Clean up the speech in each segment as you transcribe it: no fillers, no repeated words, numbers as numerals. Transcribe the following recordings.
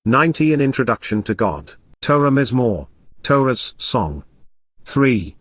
90 An Introduction to God. Torah Mizmowr. Torah's Song. 3.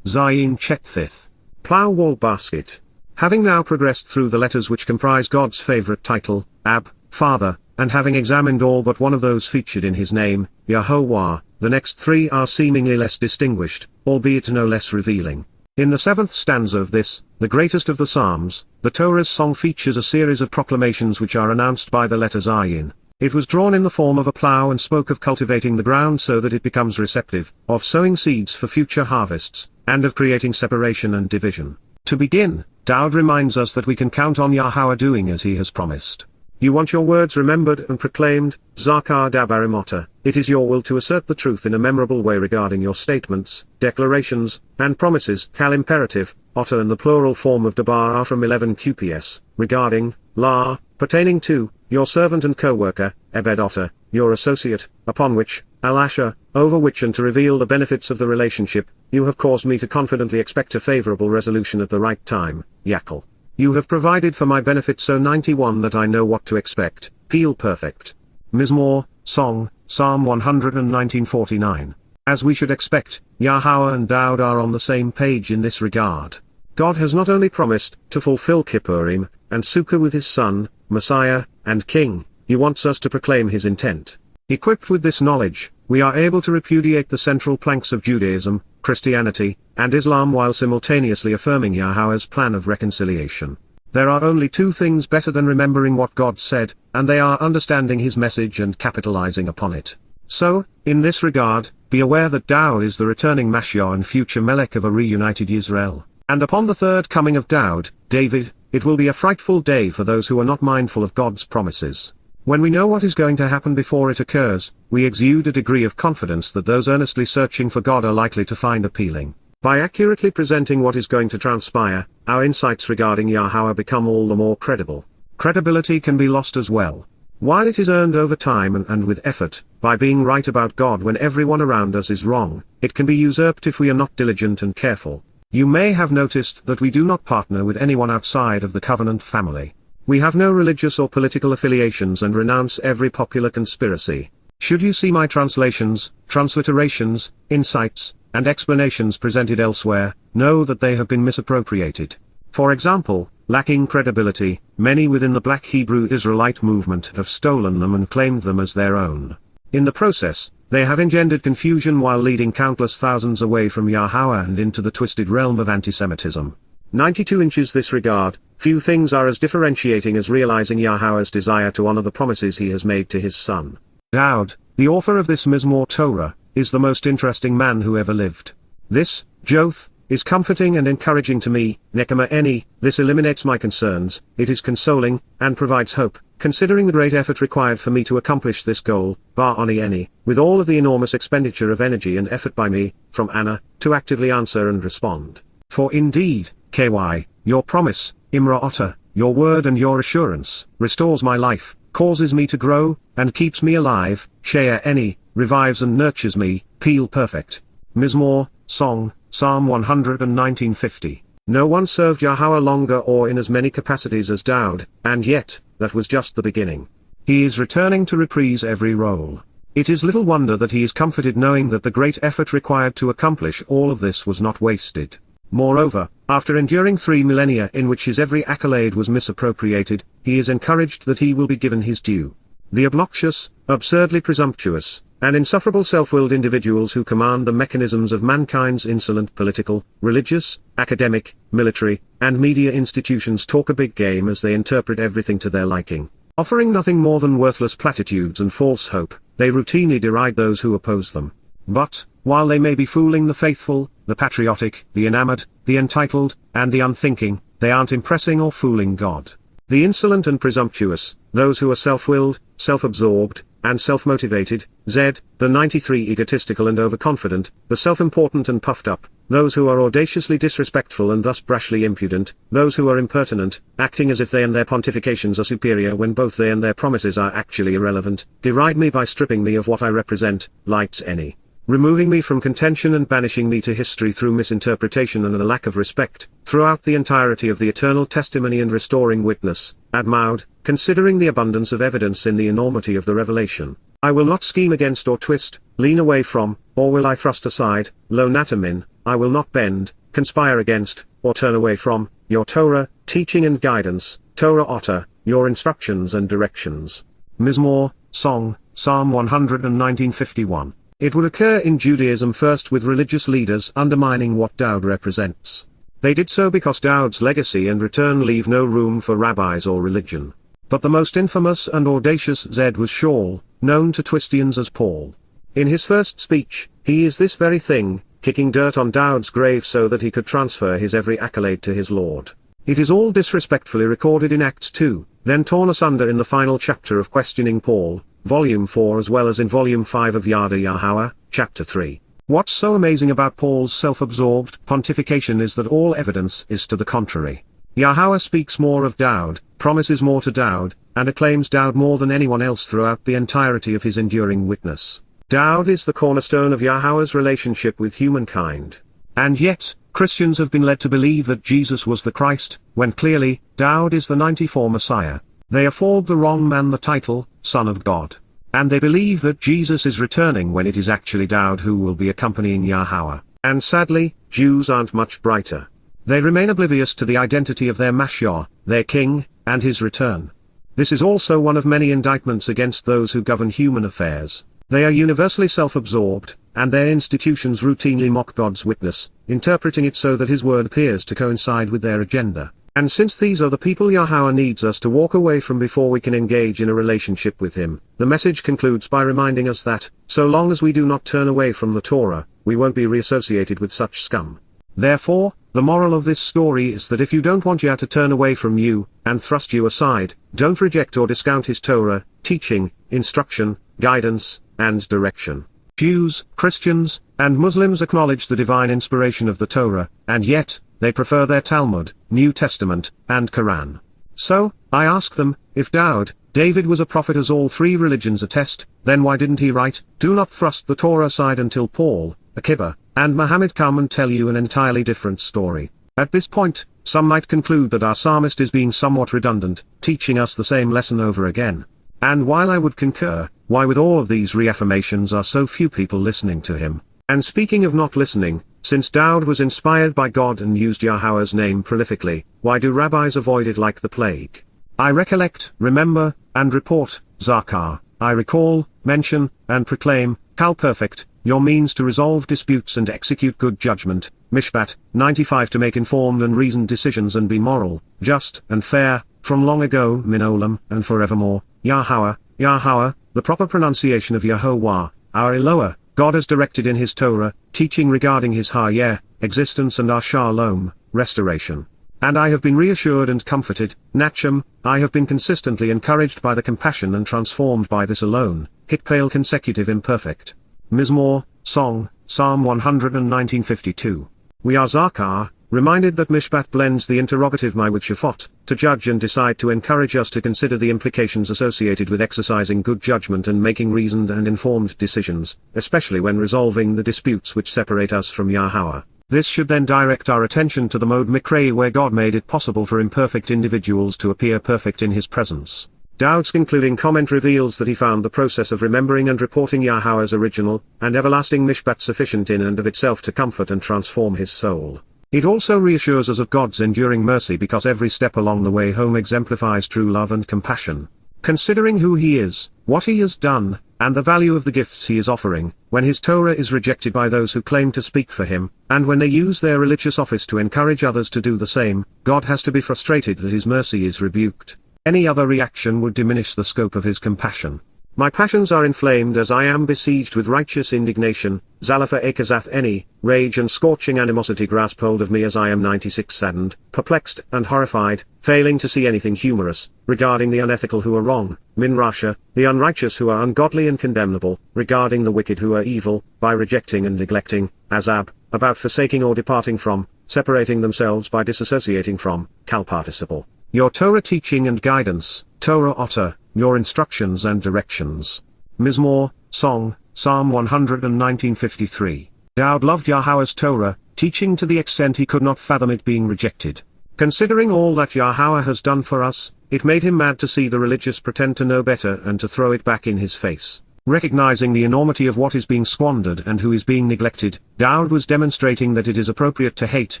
Zayin Chet Theth. Plow wall basket. Having now progressed through the letters which comprise God's favorite title, Ab, Father, and having examined all but one of those featured in his name, Yahowah, the next three are seemingly less distinguished, albeit no less revealing. In the 7th stanza of this, the greatest of the Psalms, the Torah's song features a series of proclamations which are announced by the letter Zayin. It was drawn in the form of a plow and spoke of cultivating the ground so that it becomes receptive, of sowing seeds for future harvests, and of creating separation and division. To begin, Dowd reminds us that we can count on Yahowah doing as he has promised. You want your words remembered and proclaimed, Zakar Dabarimota. It is your will to assert the truth in a memorable way regarding your statements, declarations, and promises. Kal imperative, otter and the plural form of Dabar are from 11 QPS, regarding, La, pertaining to, your servant and co-worker, Ebed otter, your associate, upon which, Al-Asher, over which and to reveal the benefits of the relationship, you have caused me to confidently expect a favorable resolution at the right time, Yakal. You have provided for my benefit so 91 that I know what to expect, Peel perfect. Mizmowr, Song, Psalm 119:49. As we should expect, Yahowah and Dowd are on the same page in this regard. God has not only promised to fulfill Kippurim and Sukkah with his Son, Messiah, and King, he wants us to proclaim his intent. Equipped with this knowledge, we are able to repudiate the central planks of Judaism, Christianity, and Islam while simultaneously affirming Yahowah's plan of reconciliation. There are only two things better than remembering what God said, and they are understanding his message and capitalizing upon it. So, in this regard, be aware that Dowd is the returning Mashiach and future Melech of a reunited Israel. And upon the third coming of Dowd, David, it will be a frightful day for those who are not mindful of God's promises. When we know what is going to happen before it occurs, we exude a degree of confidence that those earnestly searching for God are likely to find appealing. By accurately presenting what is going to transpire, our insights regarding Yahowah become all the more credible. Credibility can be lost as well. While it is earned over time and with effort, by being right about God when everyone around us is wrong, it can be usurped if we are not diligent and careful. You may have noticed that we do not partner with anyone outside of the covenant family. We have no religious or political affiliations and renounce every popular conspiracy. Should you see my translations, transliterations, insights, and explanations presented elsewhere, know that they have been misappropriated. For example, lacking credibility, many within the Black Hebrew Israelite movement have stolen them and claimed them as their own. In the process, they have engendered confusion while leading countless thousands away from Yahowah and into the twisted realm of antisemitism. 92 inches this regard, few things are as differentiating as realizing Yahowah's desire to honor the promises he has made to his son. Dowd, the author of this Mizmowr Torah, is the most interesting man who ever lived. This, Joth, is comforting and encouraging to me, Nekama Eni, this eliminates my concerns, it is consoling, and provides hope, considering the great effort required for me to accomplish this goal, Bar Oni Eni, with all of the enormous expenditure of energy and effort by me, from Anna, to actively answer and respond. For indeed, KY, your promise, Imra Otter, your word and your assurance, restores my life, causes me to grow, and keeps me alive, Shea Eni, revives and nurtures me, Peel perfect. Mizmowr, Song, Psalm 119:50. No one served Yahowah longer or in as many capacities as Dowd, and yet, that was just the beginning. He is returning to reprise every role. It is little wonder that he is comforted knowing that the great effort required to accomplish all of this was not wasted. Moreover, after enduring 3 millennia in which his every accolade was misappropriated, he is encouraged that he will be given his due. The obnoxious, absurdly presumptuous, and insufferable self-willed individuals who command the mechanisms of mankind's insolent political, religious, academic, military, and media institutions talk a big game as they interpret everything to their liking. Offering nothing more than worthless platitudes and false hope, they routinely deride those who oppose them. But, while they may be fooling the faithful, the patriotic, the enamored, the entitled, and the unthinking, they aren't impressing or fooling God. The insolent and presumptuous, those who are self-willed, self-absorbed, and self-motivated, the 93 egotistical and overconfident, the self-important and puffed up, those who are audaciously disrespectful and thus brashly impudent, those who are impertinent, acting as if they and their pontifications are superior when both they and their promises are actually irrelevant, deride me by stripping me of what I represent, lights any. Removing me from contention and banishing me to history through misinterpretation and a lack of respect, throughout the entirety of the eternal testimony and restoring witness, Admaud, considering the abundance of evidence in the enormity of the revelation. I will not scheme against or twist, lean away from, or will I thrust aside, lo natamin, I will not bend, conspire against, or turn away from, your Torah, teaching and guidance, Torah otter, your instructions and directions. Mizmowr, Song, Psalm 119:51. It would occur in Judaism first with religious leaders undermining what Dowd represents. They did so because Dowd's legacy and return leave no room for rabbis or religion. But the most infamous and audacious Zed was Shaul, known to Twistians as Paul. In his first speech, he is this very thing, kicking dirt on Dowd's grave so that he could transfer his every accolade to his Lord. It is all disrespectfully recorded in Acts 2, then torn asunder in the final chapter of Questioning Paul, Volume 4 as well as in Volume 5 of Yada Yahowah, Chapter 3. What's so amazing about Paul's self-absorbed pontification is that all evidence is to the contrary. Yahowah speaks more of Dowd, promises more to Dowd, and acclaims Dowd more than anyone else throughout the entirety of his enduring witness. Dowd is the cornerstone of Yahowah's relationship with humankind. And yet, Christians have been led to believe that Jesus was the Christ, when clearly, Dowd is the 94 Messiah. They afford the wrong man the title, Son of God. And they believe that Jesus is returning when it is actually Dowd who will be accompanying Yahowah. And sadly, Jews aren't much brighter. They remain oblivious to the identity of their Mashiach, their king, and his return. This is also one of many indictments against those who govern human affairs. They are universally self-absorbed, and their institutions routinely mock God's witness, interpreting it so that his word appears to coincide with their agenda. And since these are the people Yahowah needs us to walk away from before we can engage in a relationship with him, the message concludes by reminding us that, so long as we do not turn away from the Torah, we won't be reassociated with such scum. Therefore, the moral of this story is that if you don't want Yah to turn away from you, and thrust you aside, don't reject or discount his Torah, teaching, instruction, guidance, and direction. Jews, Christians, and Muslims acknowledge the divine inspiration of the Torah, and yet, they prefer their Talmud, New Testament, and Quran. So, I ask them, if David was a prophet as all three religions attest, then why didn't he write, "Do not thrust the Torah aside until Paul, Akiba, and Muhammad come and tell you an entirely different story"? At this point, some might conclude that our psalmist is being somewhat redundant, teaching us the same lesson over again. And while I would concur, why with all of these reaffirmations are so few people listening to him? And speaking of not listening, since Dowd was inspired by God and used Yahowah's name prolifically, why do rabbis avoid it like the plague? I recollect, remember, and report, Zakar, I recall, mention, and proclaim, Kal perfect, your means to resolve disputes and execute good judgment, Mishpat, 95 to make informed and reasoned decisions and be moral, just, and fair, from long ago, min olam, and forevermore, Yahowah, Yahowah, the proper pronunciation of Yahowah, our Eloah, God has directed in his Torah, teaching regarding his Hayeh, existence and our Shalom, restoration. And I have been reassured and comforted, Nachem, I have been consistently encouraged by the compassion and transformed by this alone, Hitpale consecutive imperfect. Mizmowr, Song, Psalm 119:52. We are Zakar, reminded that Mishpat blends the interrogative my with Shafot, to judge and decide, to encourage us to consider the implications associated with exercising good judgment and making reasoned and informed decisions, especially when resolving the disputes which separate us from Yahowah. This should then direct our attention to the mode Mikrei where God made it possible for imperfect individuals to appear perfect in his presence. Dowd's concluding comment reveals that he found the process of remembering and reporting Yahowah's original and everlasting Mishpat sufficient in and of itself to comfort and transform his soul. It also reassures us of God's enduring mercy because every step along the way home exemplifies true love and compassion. Considering who he is, what he has done, and the value of the gifts he is offering, when his Torah is rejected by those who claim to speak for him, and when they use their religious office to encourage others to do the same, God has to be frustrated that his mercy is rebuked. Any other reaction would diminish the scope of his compassion. My passions are inflamed as I am besieged with righteous indignation, Zalapha Akazath any, rage and scorching animosity grasp hold of me as I am 96 saddened, perplexed and horrified, failing to see anything humorous, regarding the unethical who are wrong, Min Rasha, the unrighteous who are ungodly and condemnable, regarding the wicked who are evil, by rejecting and neglecting, Azab, about forsaking or departing from, separating themselves by disassociating from, Kal participle. Your Torah teaching and guidance, Torah otter, your instructions and directions. Mizmowr, Song, Psalm 119:53. Dowd loved Yahowah's Torah, teaching to the extent he could not fathom it being rejected. Considering all that Yahowah has done for us, it made him mad to see the religious pretend to know better and to throw it back in his face. Recognizing the enormity of what is being squandered and who is being neglected, Dowd was demonstrating that it is appropriate to hate,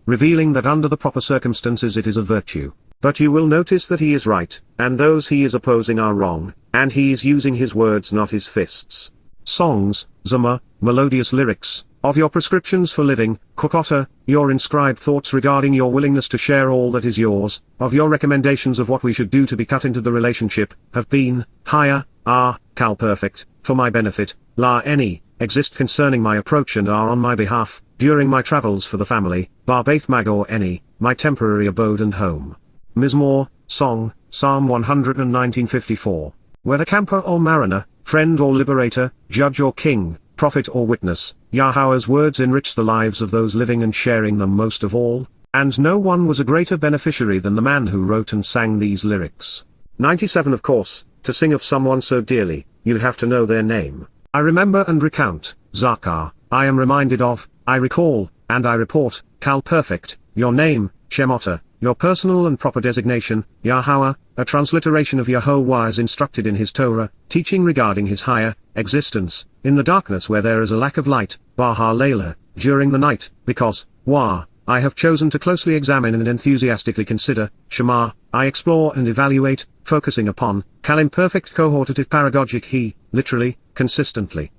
revealing that under the proper circumstances it is a virtue. But you will notice that he is right, and those he is opposing are wrong, and he is using his words not his fists. Songs, Zama, melodious lyrics, of your prescriptions for living, Kokota, your inscribed thoughts regarding your willingness to share all that is yours, of your recommendations of what we should do to be cut into the relationship, have been, higher, Kal perfect, for my benefit, La any, exist concerning my approach and are on my behalf, during my travels for the family, Bar Baith Magor any, my temporary abode and home. Mizmowr, Song, Psalm 119:54. Whether camper or mariner, friend or liberator, judge or king, prophet or witness, Yahowah's words enrich the lives of those living and sharing them most of all, and no one was a greater beneficiary than the man who wrote and sang these lyrics. 97 Of course, to sing of someone so dearly, you have to know their name. I remember and recount, Zakar, I am reminded of, I recall, and I report, Kal perfect, your name, Shemota, your personal and proper designation, Yahowah, a transliteration of Yahowah as instructed in his Torah, teaching regarding his higher existence, in the darkness where there is a lack of light, Bahar Layla, during the night, because, I have chosen to closely examine and enthusiastically consider, Shema, I explore and evaluate, focusing upon, Kal imperfect cohortative paragogic he, literally, consistently,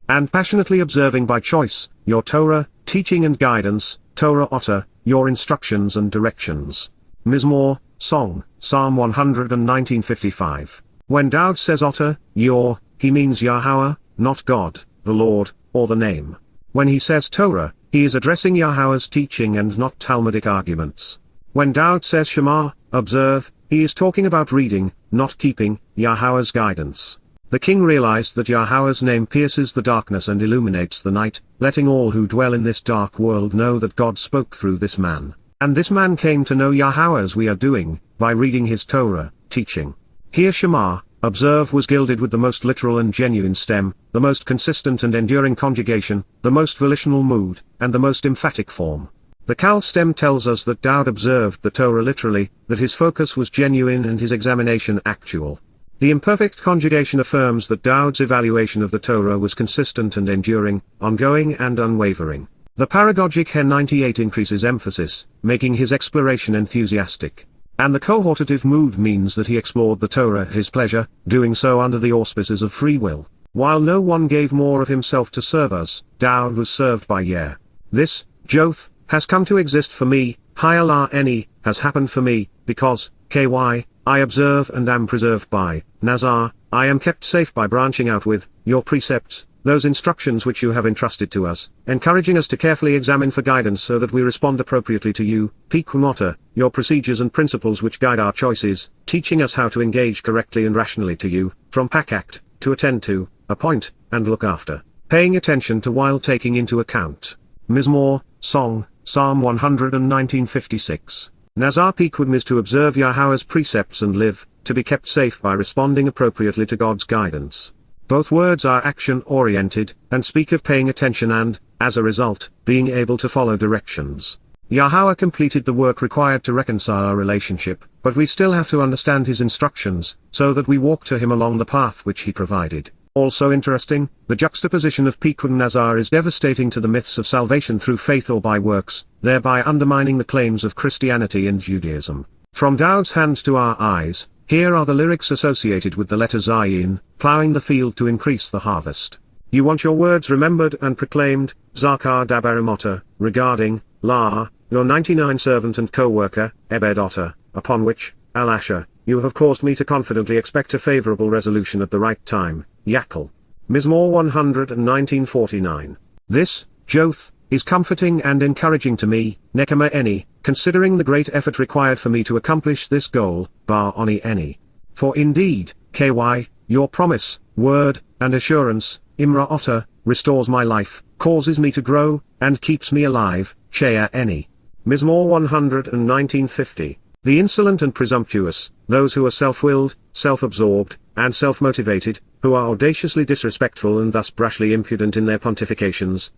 and passionately observing by choice, your Torah, teaching and guidance, Torah Otter, your instructions and directions. Mizmowr, Song, Psalm 119:55. When Dowd says Otter, your, he means Yahowah, not God, the Lord, or the name. When he says Torah, he is addressing Yahowah's teaching and not Talmudic arguments. When Dowd says Shema, observe, he is talking about reading, not keeping, Yahowah's guidance. The king realized that Yahowah's name pierces the darkness and illuminates the night, letting all who dwell in this dark world know that God spoke through this man. And this man came to know Yahowah as we are doing, by reading his Torah, teaching. Here Shema, observe was gilded with the most literal and genuine stem, the most consistent and enduring conjugation, the most volitional mood, and the most emphatic form. The Kal stem tells us that Dowd observed the Torah literally, that his focus was genuine and his examination actual. The imperfect conjugation affirms that Dowd's evaluation of the Torah was consistent and enduring, ongoing and unwavering. The paragogic hen 98 increases emphasis, making his exploration enthusiastic. And the cohortative mood means that he explored the Torah at his pleasure, doing so under the auspices of free will. While no one gave more of himself to serve us, Dowd was served by Yeh. This, Joth, has come to exist for me, Hayala Eni, has happened for me, because, KY, I observe and am preserved by, Nazar, I am kept safe by branching out with, your precepts, those instructions which you have entrusted to us, encouraging us to carefully examine for guidance so that we respond appropriately to you, Pikumota, your procedures and principles which guide our choices, teaching us how to engage correctly and rationally to you, from Pakact, to attend to, appoint, and look after, paying attention to while taking into account. Mizmowr, Song, Psalm 119:56. Nazar Pequim is to observe Yahowah's precepts and live, to be kept safe by responding appropriately to God's guidance. Both words are action-oriented, and speak of paying attention and, as a result, being able to follow directions. Yahowah completed the work required to reconcile our relationship, but we still have to understand his instructions, so that we walk to him along the path which he provided. Also interesting, the juxtaposition of Pequim Nazar is devastating to the myths of salvation through faith or by works, thereby undermining the claims of Christianity and Judaism. From Dowd's hands to our eyes, here are the lyrics associated with the letter Zayin, plowing the field to increase the harvest. You want your words remembered and proclaimed, Zakar Dabarimota, regarding, your 99 servant and co-worker, Ebed Otter, upon which, Alasha, you have caused me to confidently expect a favorable resolution at the right time, Yakal. Mizmowr 119:49. This, Joth, is comforting and encouraging to me, Nekama Eni, considering the great effort required for me to accomplish this goal, Bar Oni Eni. For indeed, KY, your promise, word, and assurance, Imra Otter, restores my life, causes me to grow, and keeps me alive, Chea Eni. Mizmowr 119:50. The insolent and presumptuous, those who are self-willed, self-absorbed, and self-motivated, who are audaciously disrespectful and thus brashly impudent in their pontifications,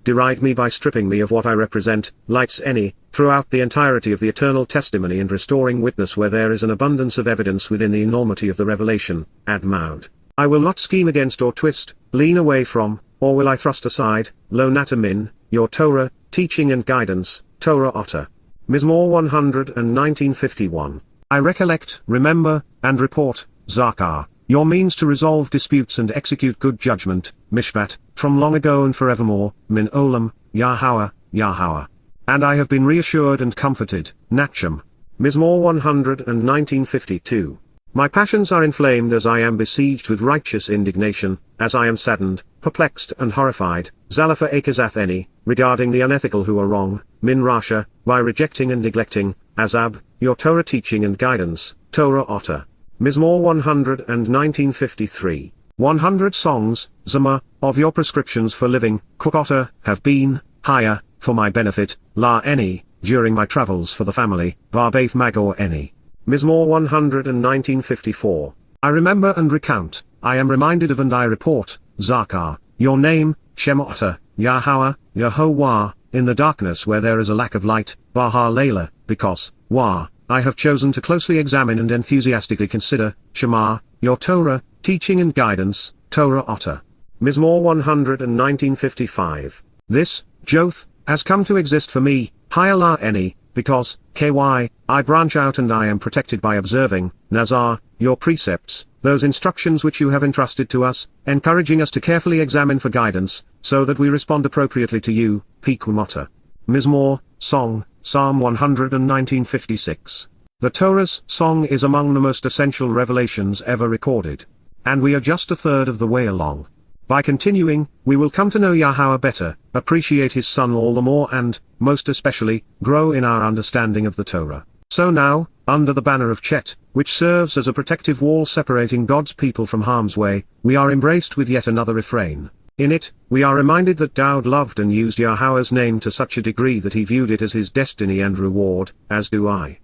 deride me by stripping me of what I represent, lights any, throughout the entirety of the eternal testimony and restoring witness where there is an abundance of evidence within the enormity of the revelation, Admaud. I will not scheme against or twist, lean away from, or will I thrust aside, lo natamin, your Torah, teaching and guidance, Torah otter. Mizmowr 119:51. I recollect, remember, and report, Zakar, your means to resolve disputes and execute good judgment, Mishpat, from long ago and forevermore, Min Olam, Yahowah, Yahowah. And I have been reassured and comforted, Nachum. Mizmowr 119:52. My passions are inflamed as I am besieged with righteous indignation, as I am saddened, perplexed and horrified, Zalapha Akazath Eni, regarding the unethical who are wrong, Min Rasha, by rejecting and neglecting, Azab, your Torah teaching and guidance, Torah otter. Mizmowr 119:53. 100 songs, Zama, of your prescriptions for living, Otter, have been, higher, for my benefit, La Eni, during my travels for the family, Barbaith Magor Eni. Mizmowr 119:54. I remember and recount, I am reminded of and I report, Zakar, your name, Shem Otter, Yahowah, Yahowah, in the darkness where there is a lack of light, Baha Layla, because, Wah, I have chosen to closely examine and enthusiastically consider, Shema, your Torah, teaching and guidance, Torah otter. Mizmowr 119:55. This, Joth, has come to exist for me, Hayala Eni, because, KY, I branch out and I am protected by observing, Nazar, your precepts, those instructions which you have entrusted to us, encouraging us to carefully examine for guidance, so that we respond appropriately to you, Pikum otter. Mizmowr, Song, Psalm 119:56. The Torah's song is among the most essential revelations ever recorded. And we are just a third of the way along. By continuing, we will come to know Yahowah better, appreciate his Son all the more and, most especially, grow in our understanding of the Torah. So now, under the banner of Chet, which serves as a protective wall separating God's people from harm's way, we are embraced with yet another refrain. In it, we are reminded that Daud loved and used Yahowah's name to such a degree that he viewed it as his destiny and reward, as do I.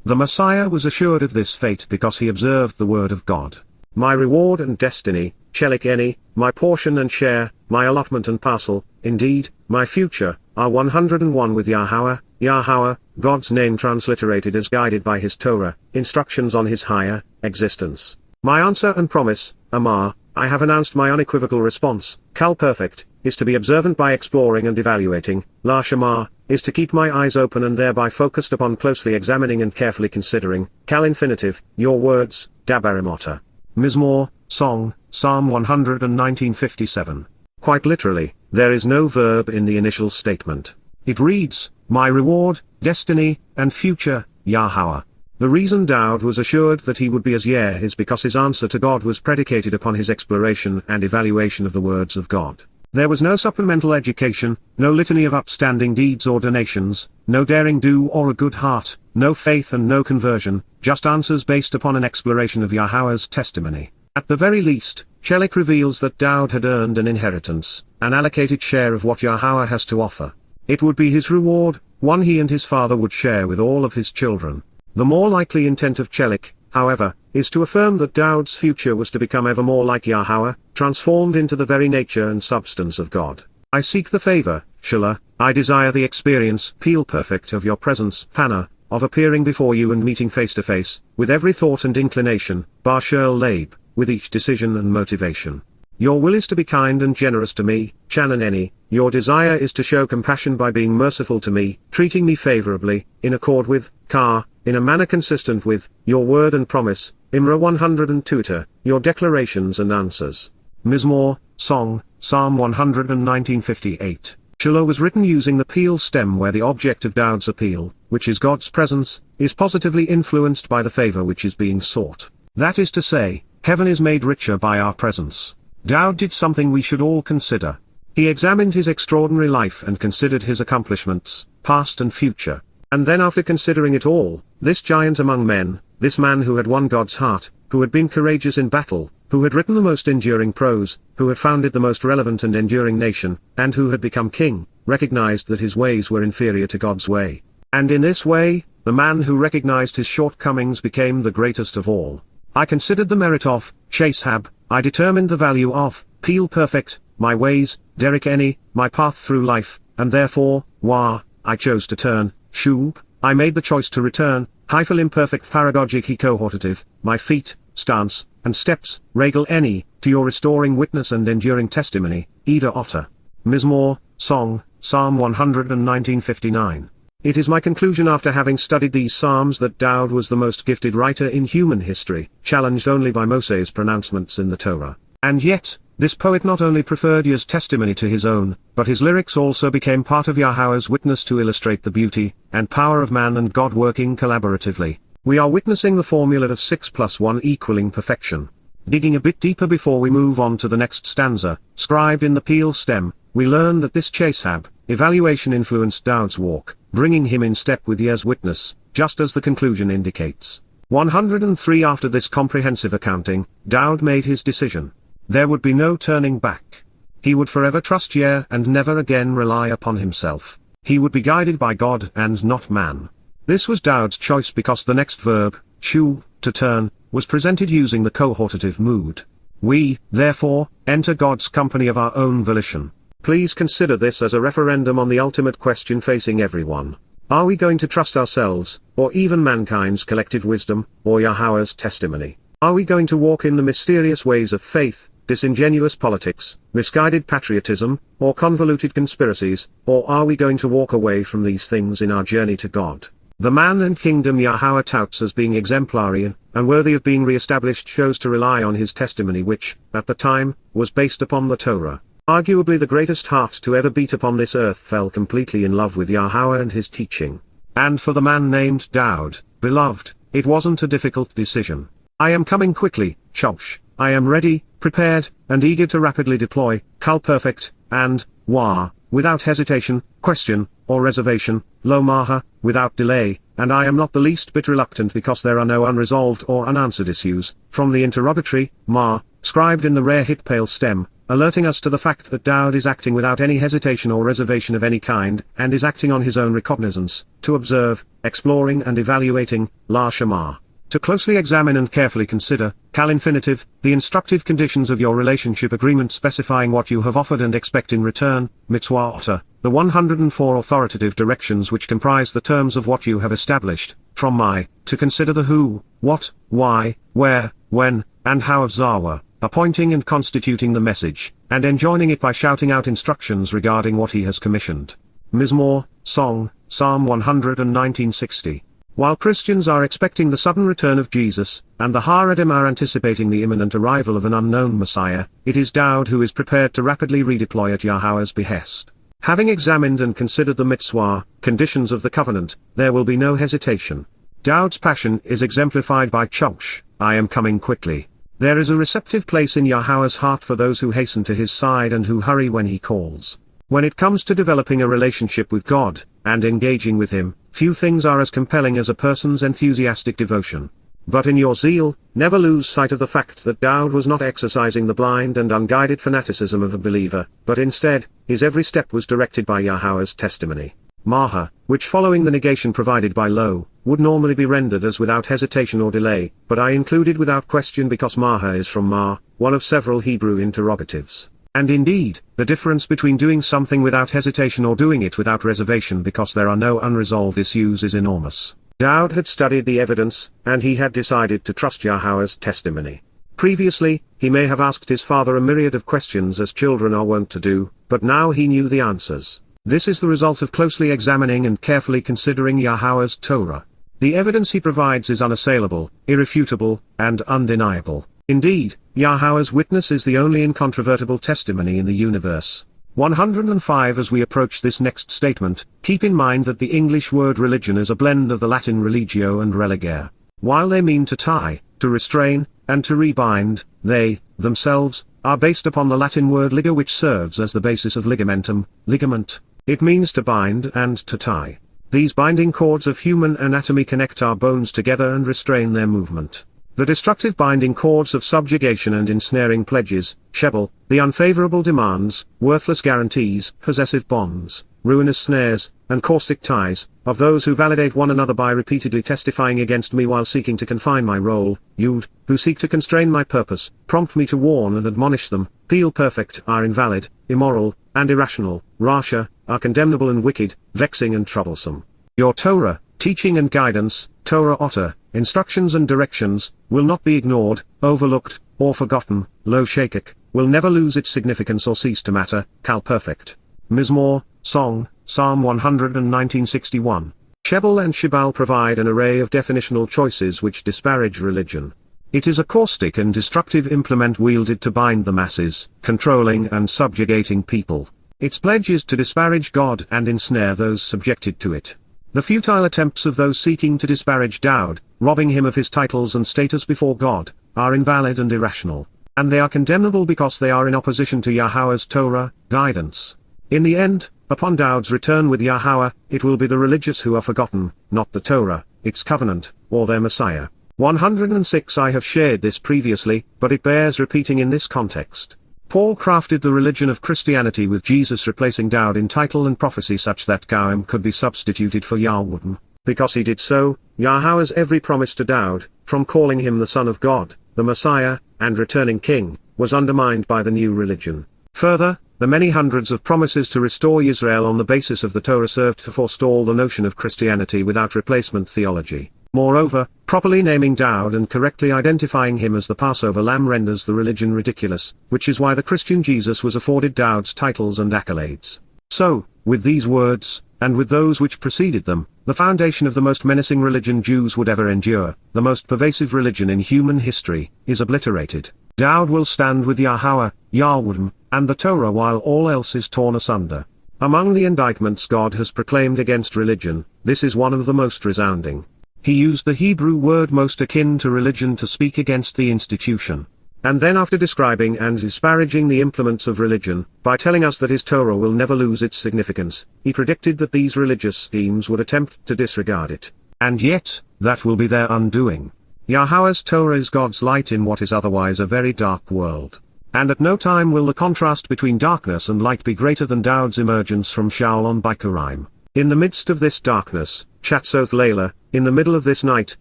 The Messiah was assured of this fate because he observed the word of God. My reward and destiny, Chelik Eni, my portion and share, my allotment and parcel, indeed, my future, are 101 with Yahowah, Yahowah, God's name transliterated as guided by his Torah, instructions on his higher existence. My answer and promise, Amar, I have announced my unequivocal response, Kal perfect, is to be observant by exploring and evaluating, La Shema, is to keep my eyes open and thereby focused upon closely examining and carefully considering, Kal infinitive, your words, Dabarim otter. Mizmowr, Song, Psalm 119:57. Quite literally, there is no verb in the initial statement. It reads, my reward, destiny, and future, Yahowah. The reason Daud was assured that he would be as Yeh is because his answer to God was predicated upon his exploration and evaluation of the words of God. There was no supplemental education, no litany of upstanding deeds or donations, no daring do or a good heart, no faith and no conversion, just answers based upon an exploration of Yahowah's testimony. At the very least, Chelik reveals that Daud had earned an inheritance, an allocated share of what Yahowah has to offer. It would be his reward, one he and his father would share with all of his children. The more likely intent of Chelik, however, is to affirm that Daud's future was to become ever more like Yahowah, transformed into the very nature and substance of God. I seek the favor, Shelah, I desire the experience, Peel perfect of your presence, Hannah, of appearing before you and meeting face to face, with every thought and inclination, Bar Shel Labe, with each decision and motivation. Your will is to be kind and generous to me, Channon Eni, your desire is to show compassion by being merciful to me, treating me favorably, in accord with, Kar, in a manner consistent with, your word and promise, Imra 102, your declarations and answers. Mizmowr, Song, Psalm 119:58. Shelah was written using the Peel stem where the object of Daud's appeal, which is God's presence, is positively influenced by the favor which is being sought. That is to say, heaven is made richer by our presence. Daud did something we should all consider. He examined his extraordinary life and considered his accomplishments, past and future. And then after considering it all, this giant among men, this man who had won God's heart, who had been courageous in battle, who had written the most enduring prose, who had founded the most relevant and enduring nation, and who had become king, recognized that his ways were inferior to God's way. And in this way, the man who recognized his shortcomings became the greatest of all. I considered the merit of, Chashab, I determined the value of, Peel perfect, my ways, Derek Eni, my path through life, and therefore, Wah, I chose to turn, Shub, I made the choice to return, Hyphal imperfect paragogic ecohortative, my feet, stance, and steps, Regal Eni, to your restoring witness and enduring testimony, Yada Yahowah. Mizmowr, Song, Psalm 119:59. It is my conclusion after having studied these psalms that Dowd was the most gifted writer in human history, challenged only by Moses' pronouncements in the Torah. And yet, this poet not only preferred Yah's testimony to his own, but his lyrics also became part of Yahowah's witness to illustrate the beauty and power of man and God working collaboratively. We are witnessing the formula of 6 + 1 equaling perfection. Digging a bit deeper before we move on to the next stanza, scribed in the peel stem, we learn that this chasab, evaluation influenced Dowd's walk, bringing him in step with Yah's witness, just as the conclusion indicates. 103 After this comprehensive accounting, Dowd made his decision. There would be no turning back. He would forever trust Yah and never again rely upon himself. He would be guided by God and not man. This was Dowd's choice because the next verb, shu, to turn, was presented using the cohortative mood. We, therefore, enter God's company of our own volition. Please consider this as a referendum on the ultimate question facing everyone. Are we going to trust ourselves, or even mankind's collective wisdom, or Yahowah's testimony? Are we going to walk in the mysterious ways of faith, disingenuous politics, misguided patriotism, or convoluted conspiracies, or are we going to walk away from these things in our journey to God? The man and kingdom Yahowah touts as being exemplary and worthy of being re-established chose to rely on his testimony which, at the time, was based upon the Torah. Arguably the greatest heart to ever beat upon this earth fell completely in love with Yahowah and his teaching. And for the man named Dowd, beloved, it wasn't a difficult decision. I am coming quickly, Chosh, I am ready, prepared, and eager to rapidly deploy, Kal perfect, and, Wah, without hesitation, question, or reservation, Lo Maha, without delay, and I am not the least bit reluctant because there are no unresolved or unanswered issues, from the interrogatory, Ma, scribed in the rare hit pale stem, alerting us to the fact that Dowd is acting without any hesitation or reservation of any kind, and is acting on his own recognizance, to observe, exploring and evaluating, La Shema. To closely examine and carefully consider, Kal infinitive, the instructive conditions of your relationship agreement specifying what you have offered and expect in return, Mizmowr, the 104 authoritative directions which comprise the terms of what you have established, from my, to consider the who, what, why, where, when, and how of Zawah, appointing and constituting the message, and enjoining it by shouting out instructions regarding what he has commissioned. Mizmowr, Song, Psalm 119:60. While Christians are expecting the sudden return of Jesus, and the Haredim are anticipating the imminent arrival of an unknown Messiah, it is Dowd who is prepared to rapidly redeploy at Yahowah's behest. Having examined and considered the mitzvah, conditions of the covenant, there will be no hesitation. Dowd's passion is exemplified by Chosh, I am coming quickly. There is a receptive place in Yahowah's heart for those who hasten to his side and who hurry when he calls. When it comes to developing a relationship with God, and engaging with him, few things are as compelling as a person's enthusiastic devotion. But in your zeal, never lose sight of the fact that Dowd was not exercising the blind and unguided fanaticism of a believer, but instead, his every step was directed by Yahowah's testimony. Maha, which following the negation provided by Lo, would normally be rendered as without hesitation or delay, but I included without question because Maha is from Ma, one of several Hebrew interrogatives. And indeed, the difference between doing something without hesitation or doing it without reservation because there are no unresolved issues is enormous. Dowd had studied the evidence, and he had decided to trust Yahowah's testimony. Previously, he may have asked his father a myriad of questions as children are wont to do, but now he knew the answers. This is the result of closely examining and carefully considering Yahowah's Torah. The evidence he provides is unassailable, irrefutable, and undeniable. Indeed, Yahowah's witness is the only incontrovertible testimony in the universe. 105 As we approach this next statement, keep in mind that the English word religion is a blend of the Latin religio and religare. While they mean to tie, to restrain, and to rebind, they, themselves, are based upon the Latin word liga which serves as the basis of ligamentum, ligament. It means to bind and to tie. These binding cords of human anatomy connect our bones together and restrain their movement. The destructive binding cords of subjugation and ensnaring pledges, shebel, the unfavorable demands, worthless guarantees, possessive bonds, ruinous snares, and caustic ties, of those who validate one another by repeatedly testifying against me while seeking to confine my role, Yud, who seek to constrain my purpose, prompt me to warn and admonish them, Peel perfect, are invalid, immoral, and irrational, Rasha, are condemnable and wicked, vexing and troublesome. Your Torah, teaching and guidance, Torah otter, instructions and directions, will not be ignored, overlooked, or forgotten, lo shakek, will never lose its significance or cease to matter, kal perfect. Mizmowr, Song, Psalm 119:61. Shebel and Shibal provide an array of definitional choices which disparage religion. It is a caustic and destructive implement wielded to bind the masses, controlling and subjugating people. Its pledge is to disparage God and ensnare those subjected to it. The futile attempts of those seeking to disparage Dowd, robbing him of his titles and status before God, are invalid and irrational, and they are condemnable because they are in opposition to Yahweh's Torah, guidance. In the end, upon Dowd's return with Yahowah, it will be the religious who are forgotten, not the Torah, its covenant, or their Messiah. 106. I have shared this previously, but it bears repeating in this context. Paul crafted the religion of Christianity with Jesus replacing Dowd in title and prophecy such that Goim could be substituted for Yahweh. Because he did so, Yahweh's every promise to Dowd, from calling him the Son of God, the Messiah, and returning king, was undermined by the new religion. Further, the many hundreds of promises to restore Israel on the basis of the Torah served to forestall the notion of Christianity without replacement theology. Moreover, properly naming Dowd and correctly identifying him as the Passover lamb renders the religion ridiculous, which is why the Christian Jesus was afforded Dowd's titles and accolades. So, with these words, and with those which preceded them, the foundation of the most menacing religion Jews would ever endure, the most pervasive religion in human history, is obliterated. Dowd will stand with Yahowah, Yahweh, and the Torah while all else is torn asunder. Among the indictments God has proclaimed against religion, this is one of the most resounding. He used the Hebrew word most akin to religion to speak against the institution. And then after describing and disparaging the implements of religion, by telling us that his Torah will never lose its significance, he predicted that these religious schemes would attempt to disregard it. And yet, that will be their undoing. Yahweh's Torah is God's light in what is otherwise a very dark world. And at no time will the contrast between darkness and light be greater than Dowd's emergence from Shaul on Bikuraim. In the midst of this darkness, Chatzoth Layla, in the middle of this night,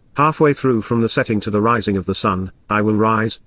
halfway through from the setting to the rising of the sun, I will rise,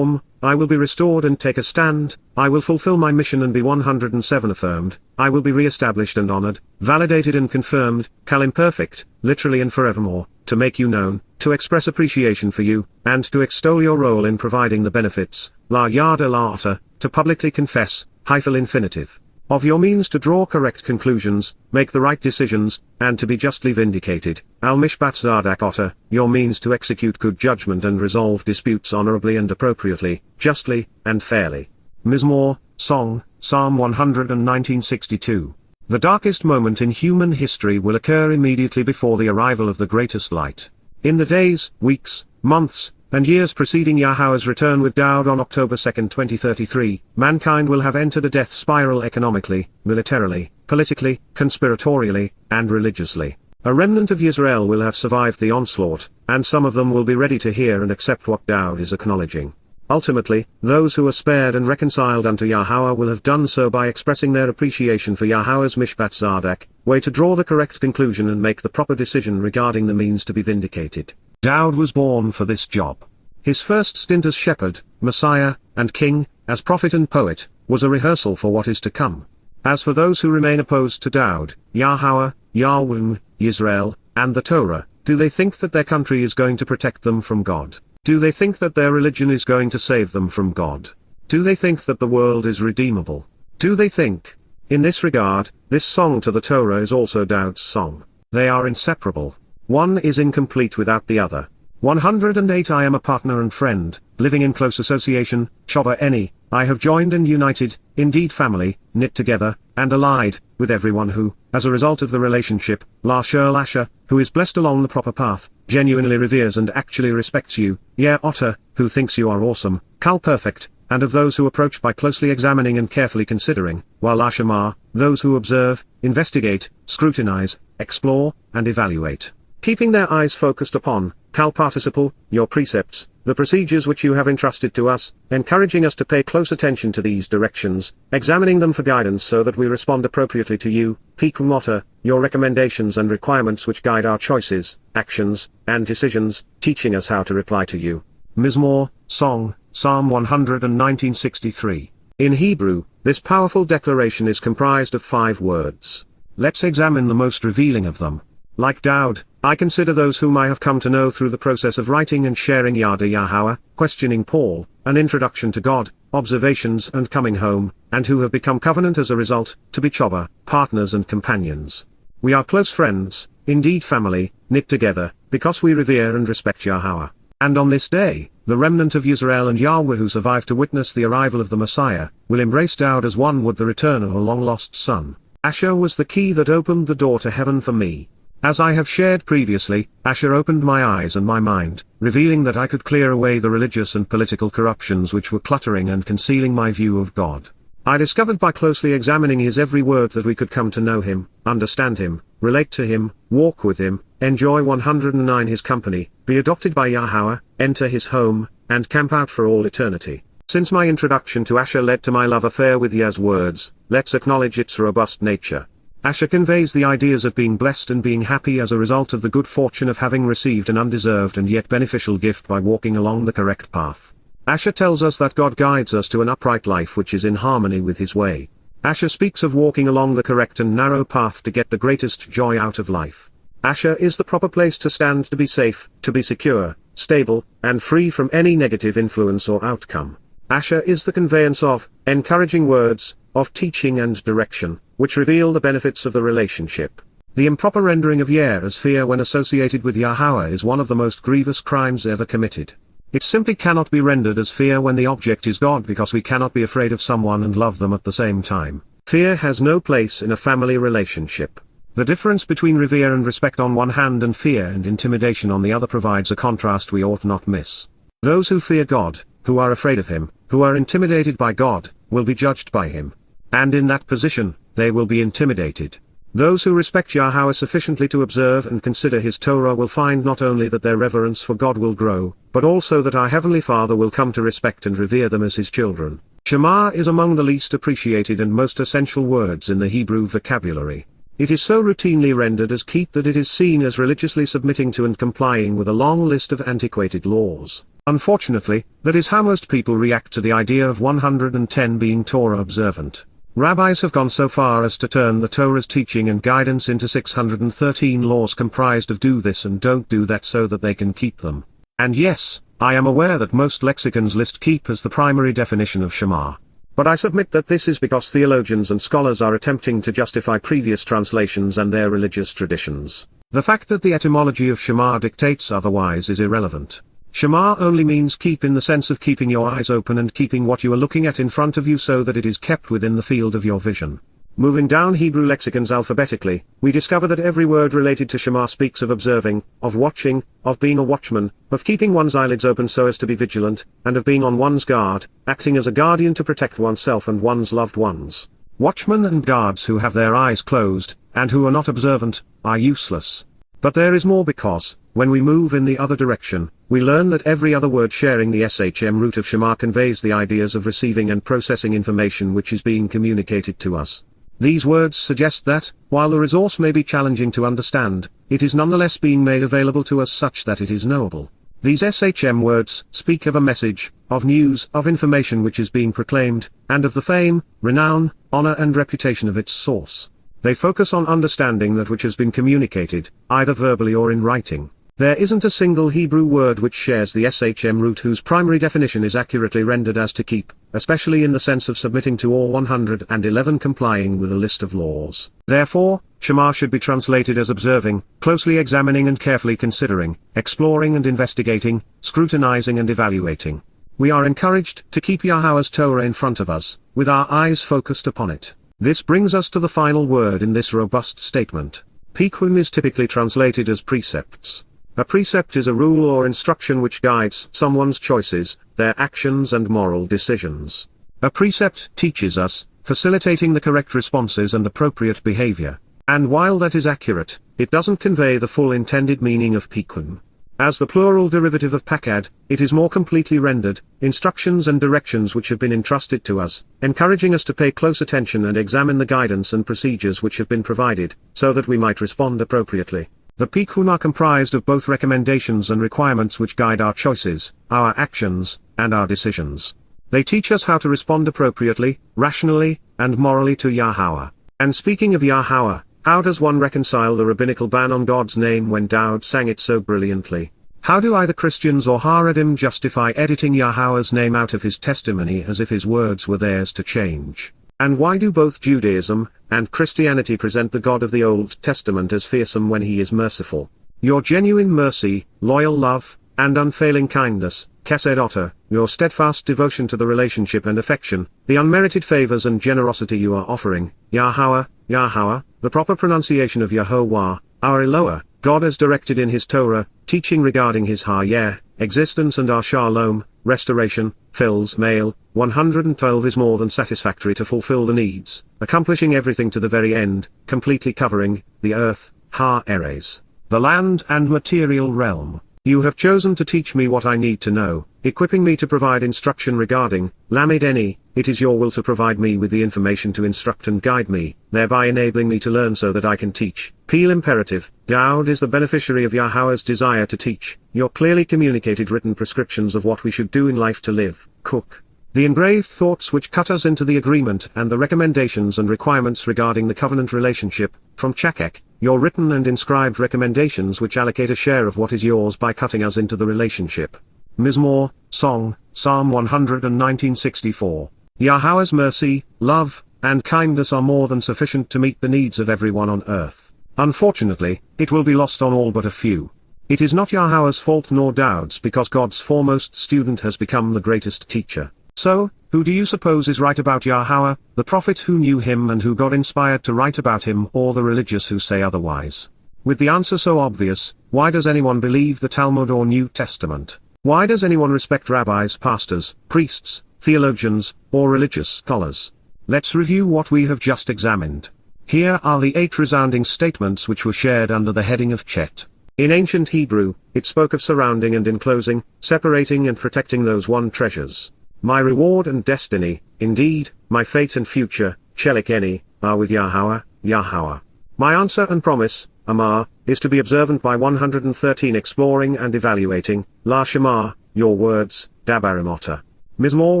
I will be restored and take a stand, I will fulfill my mission and be 107 affirmed, I will be re-established and honored, validated and confirmed, Kalim perfect, literally and forevermore, to make you known, to express appreciation for you, and to extol your role in providing the benefits, La Yada Yahowah, to publicly confess, hyphal infinitive, of your means to draw correct conclusions, make the right decisions, and to be justly vindicated, Al-Mishpat Zadakota, your means to execute good judgment and resolve disputes honorably and appropriately, justly, and fairly. Mizmowr, Song, Psalm 119:62. The darkest moment in human history will occur immediately before the arrival of the greatest light. In the days, weeks, months, and years preceding Yahowah's return with Dowd on October 2, 2033, mankind will have entered a death spiral economically, militarily, politically, conspiratorially, and religiously. A remnant of Israel will have survived the onslaught, and some of them will be ready to hear and accept what Dowd is acknowledging. Ultimately, those who are spared and reconciled unto Yahowah will have done so by expressing their appreciation for Yahowah's Mishpat Zadak, way to draw the correct conclusion and make the proper decision regarding the means to be vindicated. Dowd was born for this job. His first stint as shepherd, Messiah, and king, as prophet and poet, was a rehearsal for what is to come. As for those who remain opposed to Dowd, Yahowah, Yahweh, Israel, and the Torah, do they think that their country is going to protect them from God? Do they think that their religion is going to save them from God? Do they think that the world is redeemable? Do they think? In this regard, this song to the Torah is also Dowd's song. They are inseparable. One is incomplete without the other. 108 I am a partner and friend, living in close association, Chova Eni, I have joined and united, indeed family, knit together, and allied, with everyone who, as a result of the relationship, La Shir Asher, who is blessed along the proper path, genuinely reveres and actually respects you, Otter, who thinks you are awesome, Kal perfect, and of those who approach by closely examining and carefully considering, while Ashamar, those who observe, investigate, scrutinize, explore, and evaluate. Keeping their eyes focused upon, Kal participle, your precepts, the procedures which you have entrusted to us, encouraging us to pay close attention to these directions, examining them for guidance so that we respond appropriately to you, Pekumota, your recommendations and requirements which guide our choices, actions, and decisions, teaching us how to reply to you. Mizmowr, Song, Psalm 119:63. In Hebrew, this powerful declaration is comprised of 5 words. Let's examine the most revealing of them. Like Dowd, I consider those whom I have come to know through the process of writing and sharing Yada Yahowah, questioning Paul, an introduction to God, observations and coming home, and who have become covenant as a result, to be Choba, partners and companions. We are close friends, indeed family, knit together, because we revere and respect Yahowah. And on this day, the remnant of Yisrael and Yahweh who survive to witness the arrival of the Messiah, will embrace Dowd as one would the return of a long-lost son. Asher was the key that opened the door to heaven for me. As I have shared previously, Asher opened my eyes and my mind, revealing that I could clear away the religious and political corruptions which were cluttering and concealing my view of God. I discovered by closely examining his every word that we could come to know him, understand him, relate to him, walk with him, enjoy 109 his company, be adopted by Yahowah, enter his home, and camp out for all eternity. Since my introduction to Asher led to my love affair with Yah's words, let's acknowledge its robust nature. Asher conveys the ideas of being blessed and being happy as a result of the good fortune of having received an undeserved and yet beneficial gift by walking along the correct path. Asher tells us that God guides us to an upright life which is in harmony with his way. Asher speaks of walking along the correct and narrow path to get the greatest joy out of life. Asher is the proper place to stand to be safe, to be secure, stable, and free from any negative influence or outcome. Asher is the conveyance of encouraging words, of teaching and direction, which reveal the benefits of the relationship. The improper rendering of Yah as fear when associated with Yahowah is one of the most grievous crimes ever committed. It simply cannot be rendered as fear when the object is God, because we cannot be afraid of someone and love them at the same time. Fear has no place in a family relationship. The difference between revere and respect on one hand and fear and intimidation on the other provides a contrast we ought not miss. Those who fear God, who are afraid of him, who are intimidated by God, will be judged by him. And in that position, they will be intimidated. Those who respect Yahowah sufficiently to observe and consider his Torah will find not only that their reverence for God will grow, but also that our Heavenly Father will come to respect and revere them as his children. Shema is among the least appreciated and most essential words in the Hebrew vocabulary. It is so routinely rendered as keep that it is seen as religiously submitting to and complying with a long list of antiquated laws. Unfortunately, that is how most people react to the idea of 110 being Torah observant. Rabbis have gone so far as to turn the Torah's teaching and guidance into 613 laws comprised of do this and don't do that so that they can keep them. And yes, I am aware that most lexicons list keep as the primary definition of Shema. But I submit that this is because theologians and scholars are attempting to justify previous translations and their religious traditions. The fact that the etymology of Shema dictates otherwise is irrelevant. Shema only means keep in the sense of keeping your eyes open and keeping what you are looking at in front of you so that it is kept within the field of your vision. Moving down Hebrew lexicons alphabetically, we discover that every word related to Shema speaks of observing, of watching, of being a watchman, of keeping one's eyelids open so as to be vigilant, and of being on one's guard, acting as a guardian to protect oneself and one's loved ones. Watchmen and guards who have their eyes closed, and who are not observant, are useless. But there is more, because, when we move in the other direction, we learn that every other word sharing the SHM root of Shema conveys the ideas of receiving and processing information which is being communicated to us. These words suggest that, while the resource may be challenging to understand, it is nonetheless being made available to us such that it is knowable. These SHM words speak of a message, of news, of information which is being proclaimed, and of the fame, renown, honor and reputation of its source. They focus on understanding that which has been communicated, either verbally or in writing. There isn't a single Hebrew word which shares the SHM root whose primary definition is accurately rendered as to keep, especially in the sense of submitting to all 111 complying with a list of laws. Therefore, Shema should be translated as observing, closely examining and carefully considering, exploring and investigating, scrutinizing and evaluating. We are encouraged to keep Yahowah's Torah in front of us, with our eyes focused upon it. This brings us to the final word in this robust statement. Piquim is typically translated as precepts. A precept is a rule or instruction which guides someone's choices, their actions and moral decisions. A precept teaches us, facilitating the correct responses and appropriate behavior. And while that is accurate, it doesn't convey the full intended meaning of piquim. As the plural derivative of pakad, it is more completely rendered, instructions and directions which have been entrusted to us, encouraging us to pay close attention and examine the guidance and procedures which have been provided, so that we might respond appropriately. The piquim are comprised of both recommendations and requirements which guide our choices, our actions, and our decisions. They teach us how to respond appropriately, rationally, and morally to Yahowah. And speaking of Yahowah, how does one reconcile the rabbinical ban on God's name when Dowd sang it so brilliantly? How do either Christians or Haredim justify editing Yahowah's name out of his testimony as if his words were theirs to change? And why do both Judaism and Christianity present the God of the Old Testament as fearsome when he is merciful? Your genuine mercy, loyal love, and unfailing kindness, Chesed Otter, your steadfast devotion to the relationship and affection, the unmerited favors and generosity you are offering, Yahowah, Yahowah, the proper pronunciation of Yahowah, our Eloah, God as directed in his Torah, teaching regarding his Hayeh, existence and our Shalom, restoration, fills male, 112 is more than satisfactory to fulfill the needs, accomplishing everything to the very end, completely covering, the earth, Ha-Eres, the land and material realm. You have chosen to teach me what I need to know, equipping me to provide instruction regarding, Lamed Eni, it is your will to provide me with the information to instruct and guide me, thereby enabling me to learn so that I can teach. Peel imperative, Daud is the beneficiary of Yahowah's desire to teach, your clearly communicated written prescriptions of what we should do in life to live, cook. The engraved thoughts which cut us into the agreement and the recommendations and requirements regarding the covenant relationship, from Chakek, your written and inscribed recommendations which allocate a share of what is yours by cutting us into the relationship. Mizmowr, Song, Psalm 119:64. Yahowah's mercy, love, and kindness are more than sufficient to meet the needs of everyone on earth. Unfortunately, it will be lost on all but a few. It is not Yahowah's fault nor Daud's because God's foremost student has become the greatest teacher. So, who do you suppose is right about Yahowah, the prophet who knew him and who God inspired to write about him, or the religious who say otherwise? With the answer so obvious, why does anyone believe the Talmud or New Testament? Why does anyone respect rabbis, pastors, priests, theologians, or religious scholars? Let's review what we have just examined. Here are the 8 resounding statements which were shared under the heading of Chet. In ancient Hebrew, it spoke of surrounding and enclosing, separating and protecting those one treasures. My reward and destiny, indeed, my fate and future, Chelik Eni, are with Yahowah, Yahowah. My answer and promise, Amar, is to be observant by 113 exploring and evaluating, La Shema, your words, Dabarim Otter. Mizmowr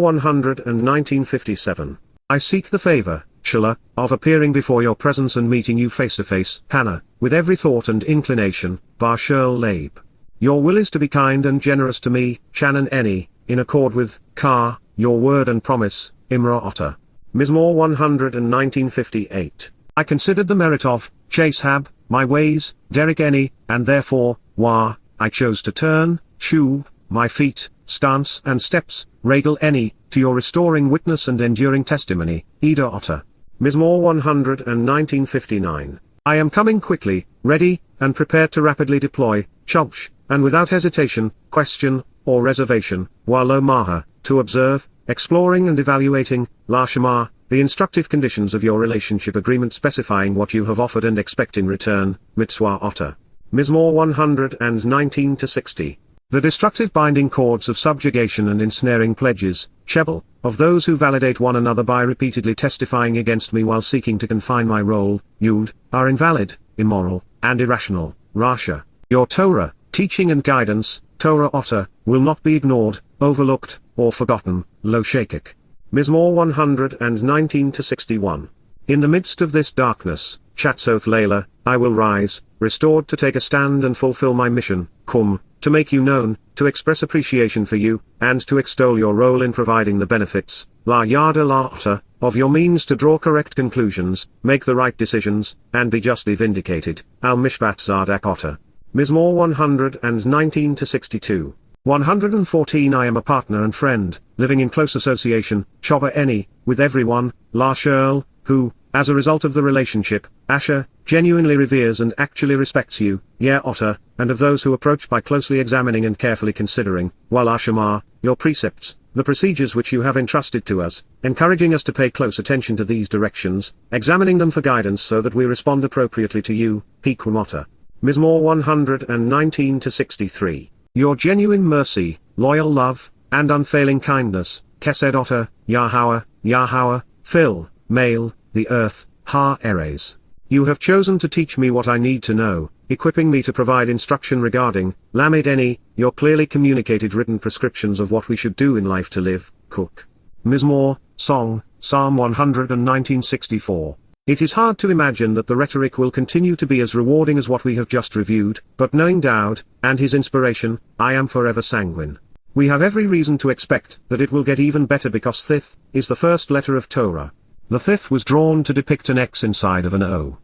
119:57. I seek the favor, Shala, of appearing before your presence and meeting you face to face, Hannah, with every thought and inclination, Bar Shel Labe. Your will is to be kind and generous to me, Shannon Eni, in accord with, Ka, your word and promise, Imra Otter. Mizmowr 119:58. I considered the merit of, Chashab, my ways, Derek Eni, and therefore, Wah, I chose to turn, Shub, my feet, stance and steps, Regal Eni, to your restoring witness and enduring testimony, Ida Otter. Mizmowr 119:59. I am coming quickly, ready, and prepared to rapidly deploy, Chubsh, and without hesitation, question, or reservation, Walo Maha, to observe, exploring and evaluating, La Shema, the instructive conditions of your relationship agreement specifying what you have offered and expect in return, Mitzvah Otter. Mizmowr 119:60. The destructive binding cords of subjugation and ensnaring pledges, Shebel, of those who validate one another by repeatedly testifying against me while seeking to confine my role, Yud, are invalid, immoral, and irrational, Rasha. Your Torah, teaching and guidance, Torah Otter, will not be ignored, overlooked, or forgotten, Lo Shakek. Mizmowr 119:61. In the midst of this darkness, Chatzoth Layla, I will rise, restored to take a stand and fulfill my mission, Kum, to make you known, to express appreciation for you, and to extol your role in providing the benefits, La Yada Yahowah, of your means to draw correct conclusions, make the right decisions, and be justly vindicated, Al Mishpat Zadak Otter. Mizmowr 119:62. 114 I am a partner and friend, living in close association, Choba Eni, with everyone, La Shirl, who, as a result of the relationship, Asher, genuinely reveres and actually respects you, Yer Otter, and of those who approach by closely examining and carefully considering, Wal Ashemar, your precepts, the procedures which you have entrusted to us, encouraging us to pay close attention to these directions, examining them for guidance so that we respond appropriately to you, Piquim Otter. Mizmowr 119:63. Your genuine mercy, loyal love, and unfailing kindness, Chesed Otter, Yahowah, Yahowah, fill, male, the earth, Ha-Eres. You have chosen to teach me what I need to know, equipping me to provide instruction regarding, Lamed Eni, your clearly communicated written prescriptions of what we should do in life to live, cook. Mizmowr, Song, Psalm 119:64. It is hard to imagine that the rhetoric will continue to be as rewarding as what we have just reviewed, but knowing Dowd, and his inspiration, I am forever sanguine. We have every reason to expect that it will get even better because Theth is the first letter of Torah. The Theth was drawn to depict an X inside of an O.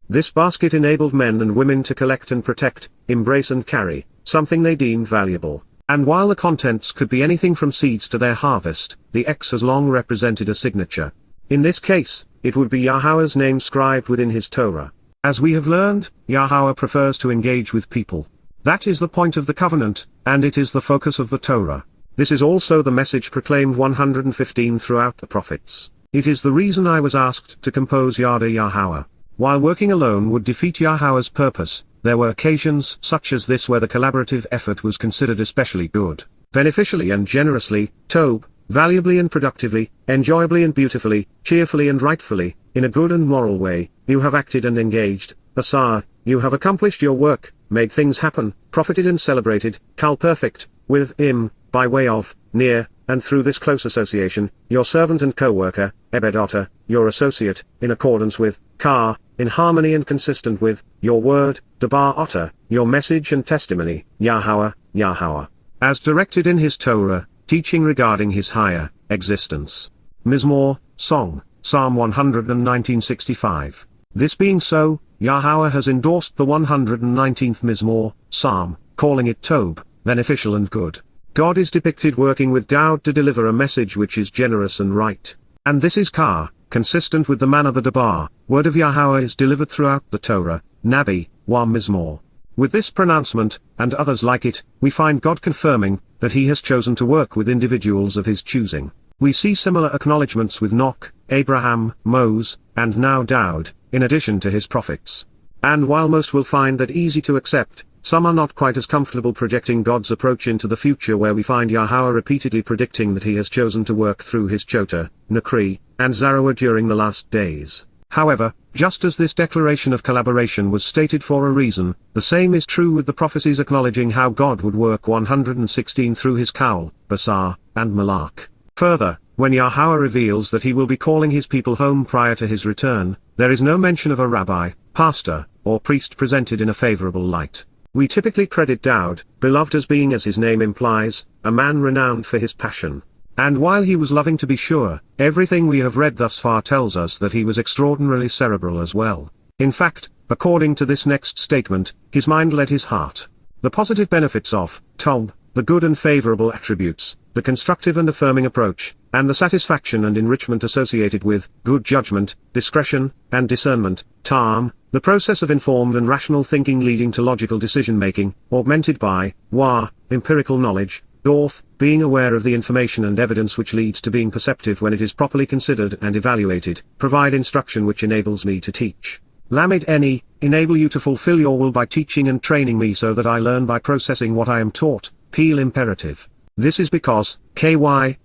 This basket enabled men and women to collect and protect, embrace and carry, something they deemed valuable. And while the contents could be anything from seeds to their harvest, the X has long represented a signature. In this case, it would be Yahweh's name scribed within his Torah. As we have learned, Yahweh prefers to engage with people. That is the point of the covenant, and it is the focus of the Torah. This is also the message proclaimed 115 throughout the prophets. It is the reason I was asked to compose Yada Yahowah. While working alone would defeat Yahweh's purpose, there were occasions such as this where the collaborative effort was considered especially good, beneficially and generously, tob, valuably and productively, enjoyably and beautifully, cheerfully and rightfully, in a good and moral way. You have acted and engaged, Asar, you have accomplished your work, made things happen, profited and celebrated, Kal perfect, with him, by way of, near, and through this close association, your servant and co-worker, Ebed Otter, your associate, in accordance with, Kar, in harmony and consistent with, your word, Debar Otter, your message and testimony, Yahowah, as directed in his Torah, teaching regarding his higher existence. Mizmowr, Song, Psalm 119:65. This being so, Yahweh has endorsed the 119th Mizmowr, Psalm, calling it Tob, beneficial and good. God is depicted working with Dowd to deliver a message which is generous and right. And this is Kar, consistent with the manner the Debar, word of Yahweh is delivered throughout the Torah, Nabi, Wa Mizmowr. With this pronouncement, and others like it, we find God confirming that he has chosen to work with individuals of his choosing. We see similar acknowledgments with Noach, Abraham, Moses, and now Dowd, in addition to his prophets. And while most will find that easy to accept, some are not quite as comfortable projecting God's approach into the future, where we find Yahweh repeatedly predicting that he has chosen to work through his Chota, Nakri, and Zarahua during the last days. However, just as this declaration of collaboration was stated for a reason, the same is true with the prophecies acknowledging how God would work 116 through his Kaul, Basar, and Malach. Further, when Yahweh reveals that he will be calling his people home prior to his return, there is no mention of a rabbi, pastor, or priest presented in a favorable light. We typically credit Dowd, beloved as being, as his name implies, a man renowned for his passion. And while he was loving to be sure, everything we have read thus far tells us that he was extraordinarily cerebral as well. In fact, according to this next statement, his mind led his heart. The positive benefits of Tob, the good and favorable attributes, the constructive and affirming approach, and the satisfaction and enrichment associated with good judgment, discretion, and discernment, Tam, the process of informed and rational thinking leading to logical decision-making, augmented by Wa, empirical knowledge, Dorth, being aware of the information and evidence which leads to being perceptive when it is properly considered and evaluated, provide instruction which enables me to teach. Lamed Eni, enable you to fulfill your will by teaching and training me so that I learn by processing what I am taught, Peel imperative. This is because, ky,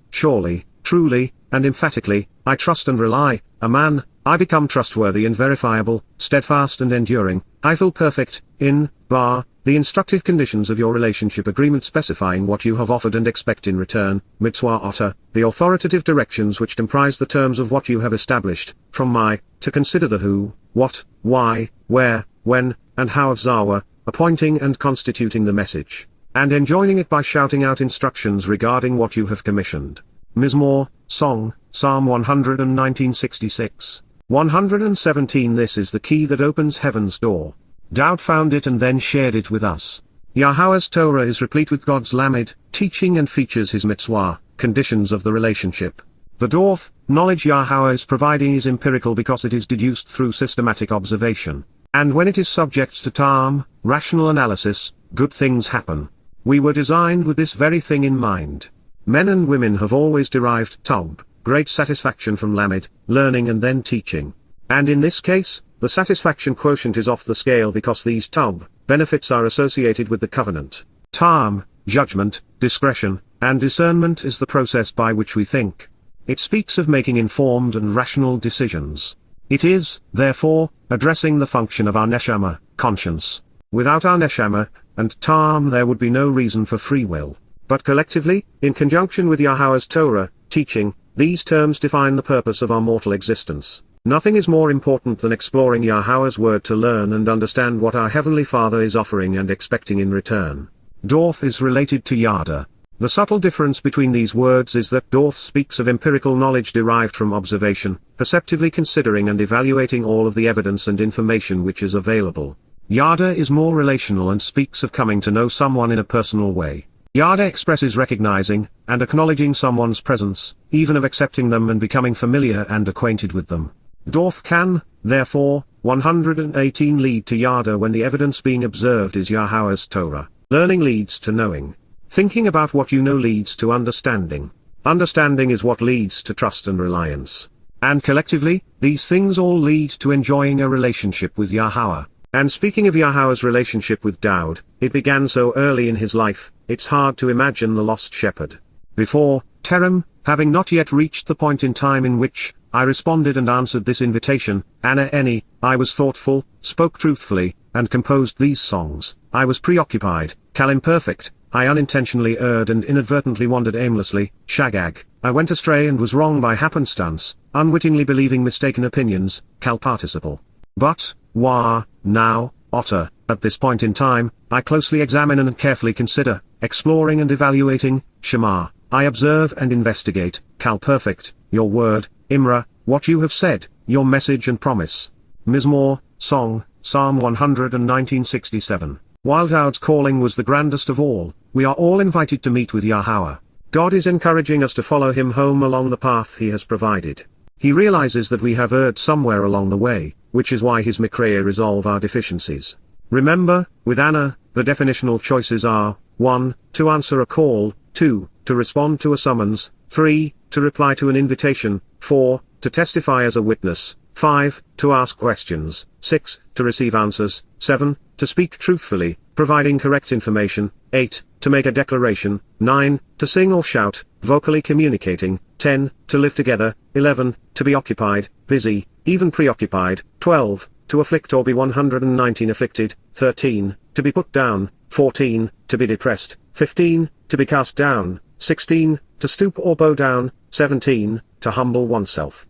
surely, truly, and emphatically, I trust and rely, a man, I become trustworthy and verifiable, steadfast and enduring, I feel perfect, in, bar, the instructive conditions of your relationship agreement specifying what you have offered and expect in return, mitzvah otter, the authoritative directions which comprise the terms of what you have established, from my, to consider the who, what, why, where, when, and how of Zawa, appointing and constituting the message, and enjoining it by shouting out instructions regarding what you have commissioned. Mizmowr, Song, Psalm 119:66. 117. This is the key that opens heaven's door. Dowd found it and then shared it with us. Yahweh's Torah is replete with God's Lamed, teaching, and features his mitzvah, conditions of the relationship. The Dorth, knowledge Yahweh is providing, is empirical because it is deduced through systematic observation. And when it is subject to Tam, rational analysis, good things happen. We were designed with this very thing in mind. Men and women have always derived Tob, great satisfaction from Lamed, learning and then teaching. And in this case, the satisfaction quotient is off the scale because these Tob benefits are associated with the covenant. Tam, judgment, discretion, and discernment is the process by which we think. It speaks of making informed and rational decisions. It is, therefore, addressing the function of our neshama, conscience. Without our neshama and Tam there would be no reason for free will. But collectively, in conjunction with Yahweh's Torah, teaching, these terms define the purpose of our mortal existence. Nothing is more important than exploring Yahowah's word to learn and understand what our Heavenly Father is offering and expecting in return. Theth is related to Yada. The subtle difference between these words is that Theth speaks of empirical knowledge derived from observation, perceptively considering and evaluating all of the evidence and information which is available. Yada is more relational and speaks of coming to know someone in a personal way. Yada expresses recognizing and acknowledging someone's presence, even of accepting them and becoming familiar and acquainted with them. Theth can, therefore, 118 lead to Yada when the evidence being observed is Yahowah's Torah. Learning leads to knowing. Thinking about what you know leads to understanding. Understanding is what leads to trust and reliance. And collectively, these things all lead to enjoying a relationship with Yahowah. And speaking of Yahowah's relationship with Daud, it began so early in his life, it's hard to imagine the lost shepherd. Before, Terem, having not yet reached the point in time in which I responded and answered this invitation, Anna Eni, I was thoughtful, spoke truthfully, and composed these songs. I was preoccupied, Kal imperfect, I unintentionally erred and inadvertently wandered aimlessly, Shagag, I went astray and was wrong by happenstance, unwittingly believing mistaken opinions, Kal participle. But, now, Otter, at this point in time, I closely examine and carefully consider, exploring and evaluating, Shema, I observe and investigate, Kal perfect, your word, Imra, what you have said, your message and promise. Mizmowr, Song, Psalm 119:67. While Daud's calling was the grandest of all, we are all invited to meet with Yahowah. God is encouraging us to follow him home along the path he has provided. He realizes that we have erred somewhere along the way, which is why his Mikraya resolve our deficiencies. Remember, with Anna, the definitional choices are, 1, to answer a call, 2, to respond to a summons, 3, to reply to an invitation, 4, to testify as a witness, 5, to ask questions, 6, to receive answers, 7, to speak truthfully, providing correct information, 8, to make a declaration, 9, to sing or shout, vocally communicating, 10, to live together, 11, to be occupied, busy, even preoccupied, 12, to afflict or be 119 afflicted, 13, to be put down, 14, to be depressed, 15, to be cast down, 16, to stoop or bow down, 17, to humble oneself,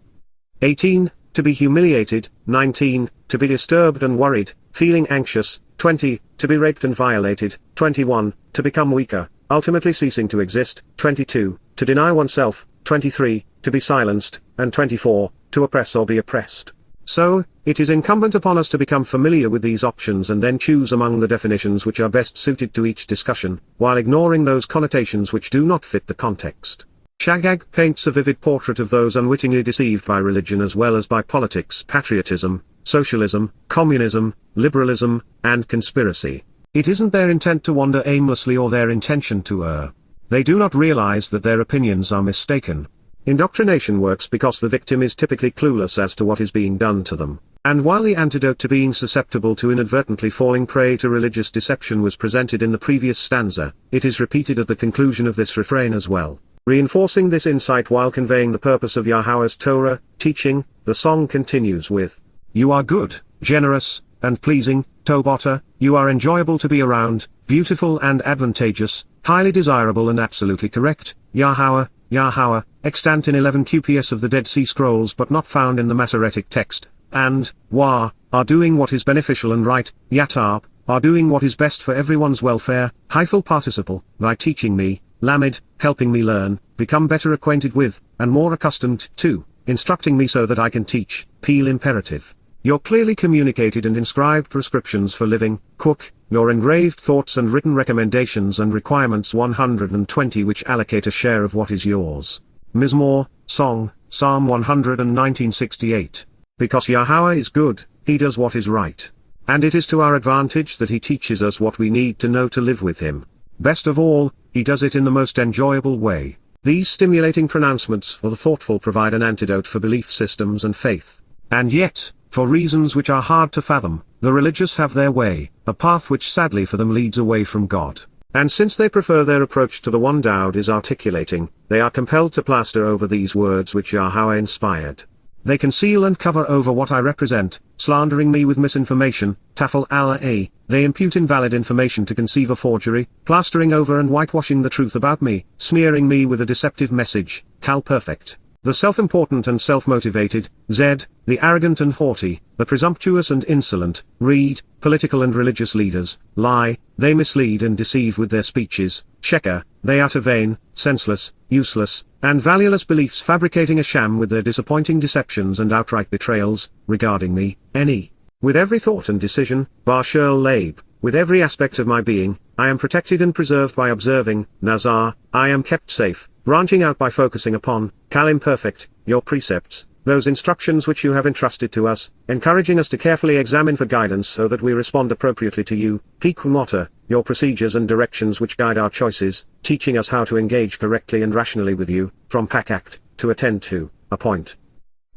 18, to be humiliated, 19, to be disturbed and worried, feeling anxious, 20, to be raped and violated, 21, to become weaker, ultimately ceasing to exist, 22, to deny oneself, 23, to be silenced, and 24, to oppress or be oppressed. So, it is incumbent upon us to become familiar with these options and then choose among the definitions which are best suited to each discussion, while ignoring those connotations which do not fit the context. Shagag paints a vivid portrait of those unwittingly deceived by religion as well as by politics, patriotism, socialism, communism, liberalism, and conspiracy. It isn't their intent to wander aimlessly or their intention to err. They do not realize that their opinions are mistaken. Indoctrination works because the victim is typically clueless as to what is being done to them. And while the antidote to being susceptible to inadvertently falling prey to religious deception was presented in the previous stanza, it is repeated at the conclusion of this refrain as well. Reinforcing this insight while conveying the purpose of Yahowah's Torah teaching, the song continues with, You are good, generous, and pleasing, Tobota, you are enjoyable to be around, beautiful and advantageous, highly desirable and absolutely correct, Yahowah, Yahowah, extant in 11 QPS of the Dead Sea Scrolls but not found in the Masoretic text, and, Wah, are doing what is beneficial and right, Yatab, are doing what is best for everyone's welfare, hyphal participle, by teaching me, Lamed, helping me learn, become better acquainted with, and more accustomed to, instructing me so that I can teach, Peel imperative. Your clearly communicated and inscribed prescriptions for living, Cook, your engraved thoughts and written recommendations and requirements 120 which allocate a share of what is yours. Mizmowr, Song, Psalm 119:68. Because Yahowah is good, he does what is right. And it is to our advantage that he teaches us what we need to know to live with him. Best of all, he does it in the most enjoyable way. These stimulating pronouncements for the thoughtful provide an antidote for belief systems and faith. And yet, for reasons which are hard to fathom, the religious have their way, a path which sadly for them leads away from God. And since they prefer their approach to the one Daud is articulating, they are compelled to plaster over these words which Yahowah inspired. They conceal and cover over what I represent, slandering me with misinformation, tafel al-a, they impute invalid information to conceive a forgery, plastering over and whitewashing the truth about me, smearing me with a deceptive message, Kal perfect. The self-important and self-motivated, Z, the arrogant and haughty, the presumptuous and insolent, read, political and religious leaders, lie, they mislead and deceive with their speeches, sheker, they utter vain, senseless, useless, and valueless beliefs fabricating a sham with their disappointing deceptions and outright betrayals, regarding me, N.E. With every thought and decision, Bar Shirl Labe, with every aspect of my being, I am protected and preserved by observing, Nazar, I am kept safe, branching out by focusing upon, Kal Imperfect, your precepts, those instructions which you have entrusted to us, encouraging us to carefully examine for guidance so that we respond appropriately to you, Pikumata, your procedures and directions which guide our choices, teaching us how to engage correctly and rationally with you, from Pakact, to attend to, appoint,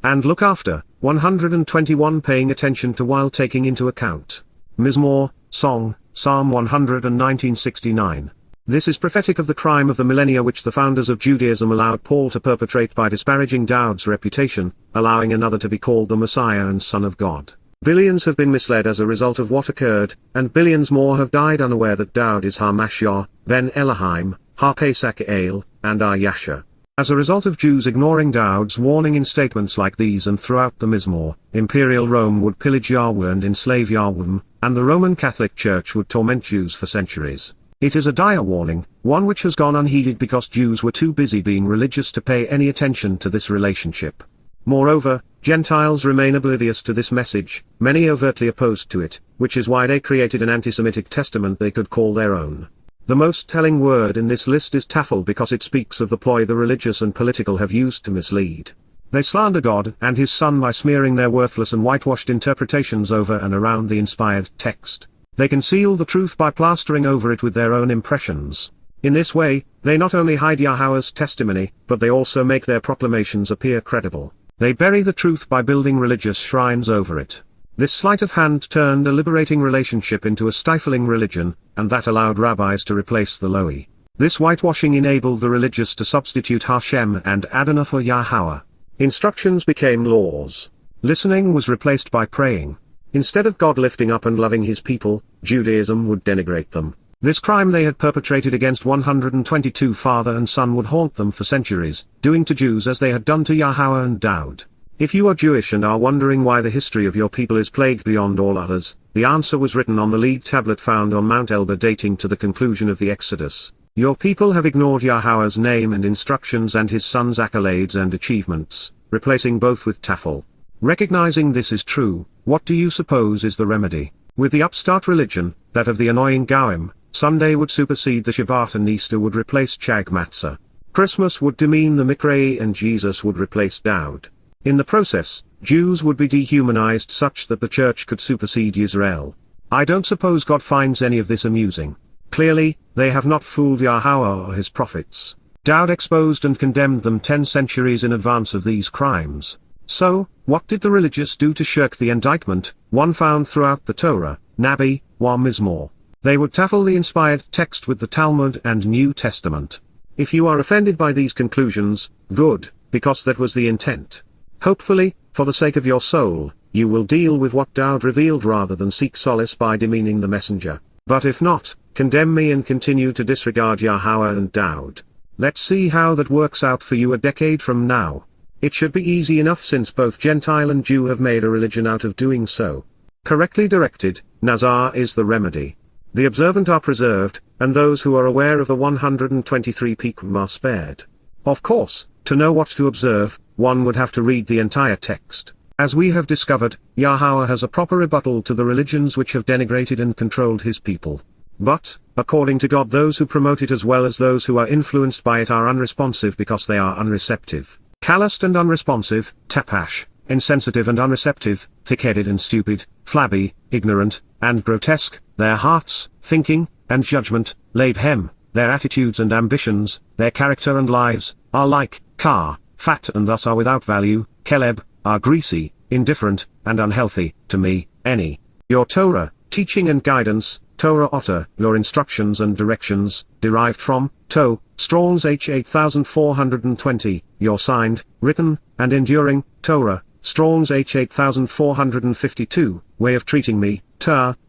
and look after, 121 paying attention to while taking into account. Mizmowr, Song, Psalm 119:69. This is prophetic of the crime of the millennia which the founders of Judaism allowed Paul to perpetrate by disparaging Daud's reputation, allowing another to be called the Messiah and Son of God. Billions have been misled as a result of what occurred, and billions more have died unaware that Daud is Har-Mashah, Ben Elohim, Har-Pesach El, and Ar-Yasha. As a result of Jews ignoring Daud's warning in statements like these and throughout the Mizmowr, Imperial Rome would pillage Yahweh and enslave Yahweh, and the Roman Catholic Church would torment Jews for centuries. It is a dire warning, one which has gone unheeded because Jews were too busy being religious to pay any attention to this relationship. Moreover, Gentiles remain oblivious to this message, many overtly opposed to it, which is why they created an anti-Semitic testament they could call their own. The most telling word in this list is taffel because it speaks of the ploy the religious and political have used to mislead. They slander God and His Son by smearing their worthless and whitewashed interpretations over and around the inspired text. They conceal the truth by plastering over it with their own impressions. In this way, they not only hide Yahweh's testimony, but they also make their proclamations appear credible. They bury the truth by building religious shrines over it. This sleight of hand turned a liberating relationship into a stifling religion, and that allowed rabbis to replace the Lo'i. This whitewashing enabled the religious to substitute Hashem and Adonai for Yahowah. Instructions became laws. Listening was replaced by praying. Instead of God lifting up and loving His people, Judaism would denigrate them. This crime they had perpetrated against 122 father and son would haunt them for centuries, doing to Jews as they had done to Yahowah and Daud. If you are Jewish and are wondering why the history of your people is plagued beyond all others, the answer was written on the lead tablet found on Mount Elba dating to the conclusion of the Exodus. Your people have ignored Yahowah's name and instructions and His Son's accolades and achievements, replacing both with taffel. Recognizing this is true, what do you suppose is the remedy? With the upstart religion, that of the annoying Goim, Sunday would supersede the Shabat and Easter would replace Chag Matzah. Christmas would demean the Mikra and Jesus would replace Daud. In the process, Jews would be dehumanized such that the church could supersede Israel. I don't suppose God finds any of this amusing. Clearly, they have not fooled Yahowah or His prophets. Daud exposed and condemned them 10 centuries in advance of these crimes. So, what did the religious do to shirk the indictment, one found throughout the Torah, Nabi, wa Mizmowr? They would taffle the inspired text with the Talmud and New Testament. If you are offended by these conclusions, good, because that was the intent. Hopefully, for the sake of your soul, you will deal with what Daud revealed rather than seek solace by demeaning the messenger. But if not, condemn me and continue to disregard Yahowah and Daud. Let's see how that works out for you a decade from now. It should be easy enough since both Gentile and Jew have made a religion out of doing so. Correctly directed, Nazar is the remedy. The observant are preserved, and those who are aware of the 123 Pikum are spared. Of course, to know what to observe, one would have to read the entire text. As we have discovered, Yahowah has a proper rebuttal to the religions which have denigrated and controlled His people. But, according to God, those who promote it as well as those who are influenced by it are unresponsive because they are unreceptive. Calloused and unresponsive, tapash, insensitive and unreceptive, thick-headed and stupid, flabby, ignorant, and grotesque, their hearts, thinking, and judgment, labhem, their attitudes and ambitions, their character and lives, are like, car, fat and thus are without value, keleb, are greasy, indifferent, and unhealthy, to me, any. Your Torah, teaching and guidance, Torah otter, your instructions and directions, derived from, to, Strong's H 8420, your signed, written, and enduring, Torah, Strong's H 8452, way of treating me,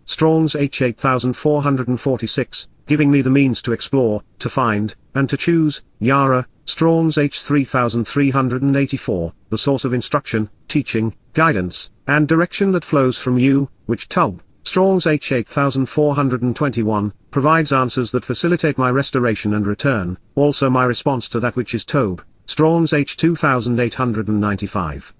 Strong's H 8446, giving me the means to explore, to find, and to choose, Yara, Strong's H3384, the source of instruction, teaching, guidance, and direction that flows from you, which Tub, Strong's H8421, provides answers that facilitate my restoration and return, also my response to that which is Tob, Strong's H2895.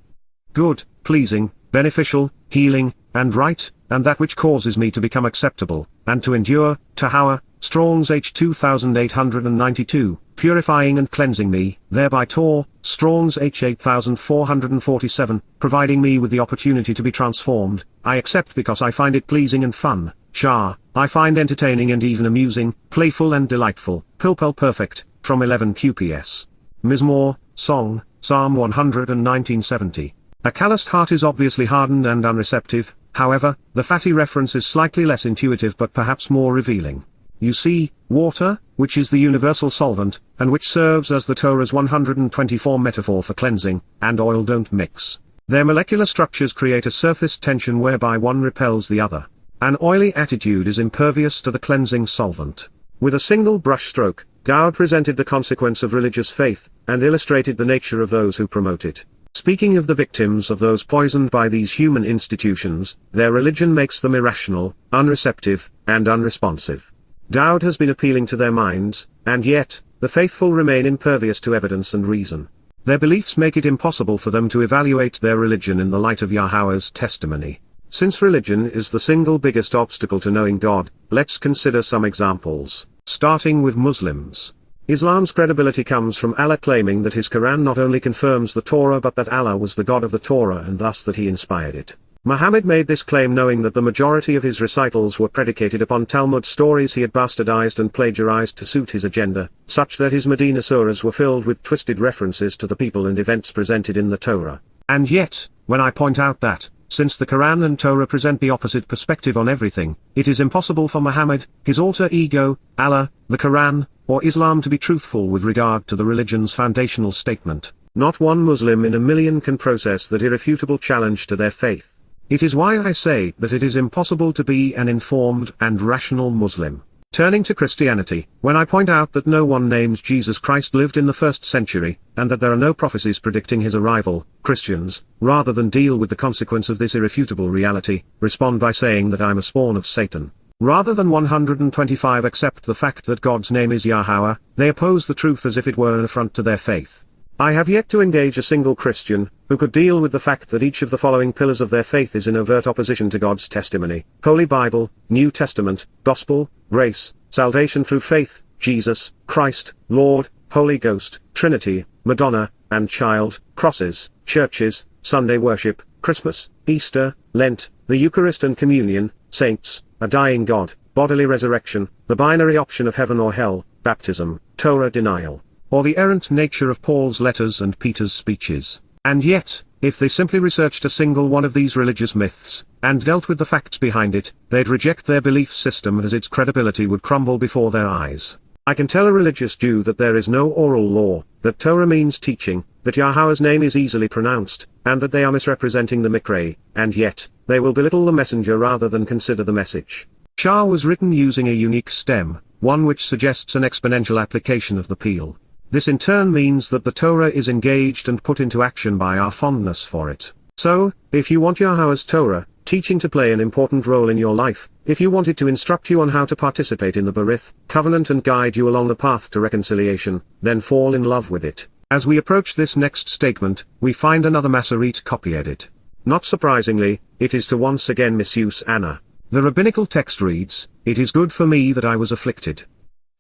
Good, pleasing, beneficial, healing, and right, and that which causes me to become acceptable, and to endure, Yahowah, Strong's H2892, purifying and cleansing me, thereby Tor, Strong's H8447, providing me with the opportunity to be transformed, I accept because I find it pleasing and fun, Shah, I find entertaining and even amusing, playful and delightful, Pilpel perfect, from 11 QPS. Mizmowr, Song, Psalm 119:70. A calloused heart is obviously hardened and unreceptive, however, the fatty reference is slightly less intuitive but perhaps more revealing. You see, water, which is the universal solvent, and which serves as the Torah's 124 metaphor for cleansing, and oil don't mix. Their molecular structures create a surface tension whereby one repels the other. An oily attitude is impervious to the cleansing solvent. With a single brushstroke, God presented the consequence of religious faith, and illustrated the nature of those who promote it. Speaking of the victims of those poisoned by these human institutions, their religion makes them irrational, unreceptive, and unresponsive. Doubt has been appealing to their minds, and yet, the faithful remain impervious to evidence and reason. Their beliefs make it impossible for them to evaluate their religion in the light of Yahowah's testimony. Since religion is the single biggest obstacle to knowing God, let's consider some examples, starting with Muslims. Islam's credibility comes from Allah claiming that his Quran not only confirms the Torah but that Allah was the God of the Torah and thus that he inspired it. Muhammad made this claim knowing that the majority of his recitals were predicated upon Talmud stories he had bastardized and plagiarized to suit his agenda, such that his Medina surahs were filled with twisted references to the people and events presented in the Torah. And yet, when I point out that, since the Quran and Torah present the opposite perspective on everything, it is impossible for Muhammad, his alter ego, Allah, the Quran, or Islam to be truthful with regard to the religion's foundational statement. Not one Muslim in a million can process that irrefutable challenge to their faith. It is why I say that it is impossible to be an informed and rational Muslim. Turning to Christianity, when I point out that no one named Jesus Christ lived in the 1st century, and that there are no prophecies predicting his arrival, Christians, rather than deal with the consequence of this irrefutable reality, respond by saying that I'm a spawn of Satan. Rather than 125 accept the fact that God's name is Yahowah, they oppose the truth as if it were an affront to their faith. I have yet to engage a single Christian, who could deal with the fact that each of the following pillars of their faith is in overt opposition to God's testimony: Holy Bible, New Testament, Gospel, Grace, Salvation through Faith, Jesus, Christ, Lord, Holy Ghost, Trinity, Madonna, and Child, crosses, churches, Sunday worship, Christmas, Easter, Lent, the Eucharist and Communion, saints, a dying God, bodily resurrection, the binary option of heaven or hell, baptism, Torah denial, or the errant nature of Paul's letters and Peter's speeches. And yet, if they simply researched a single one of these religious myths, and dealt with the facts behind it, they'd reject their belief system as its credibility would crumble before their eyes. I can tell a religious Jew that there is no oral law, that Torah means teaching, that Yahowah's name is easily pronounced, and that they are misrepresenting the Mikra, and yet, they will belittle the messenger rather than consider the message. Shah was written using a unique stem, one which suggests an exponential application of the peel. This in turn means that the Torah is engaged and put into action by our fondness for it. So, if you want Yahowah's Torah, teaching to play an important role in your life, if you want it to instruct you on how to participate in the Berith, covenant and guide you along the path to reconciliation, then fall in love with it. As we approach this next statement, we find another Masoret copy edit. Not surprisingly, it is to once again misuse Anna. The rabbinical text reads, "It is good for me that I was afflicted."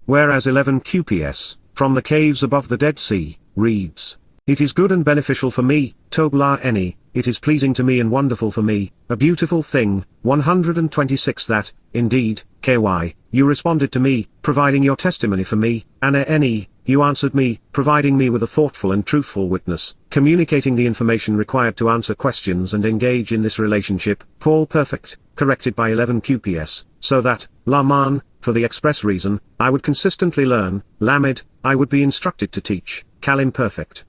Whereas 11 QPS, from the caves above the Dead Sea, reads, "It is good and beneficial for me, Tobla Eni, it is pleasing to me and wonderful for me, a beautiful thing." 126 That, indeed, KY, you responded to me, providing your testimony for me, Anna Eni, you answered me, providing me with a thoughtful and truthful witness, communicating the information required to answer questions and engage in this relationship, Paul Perfect, corrected by 11 QPS, so that, Laman, for the express reason, I would consistently learn, Lamed, I would be instructed to teach, Kalim Perfect.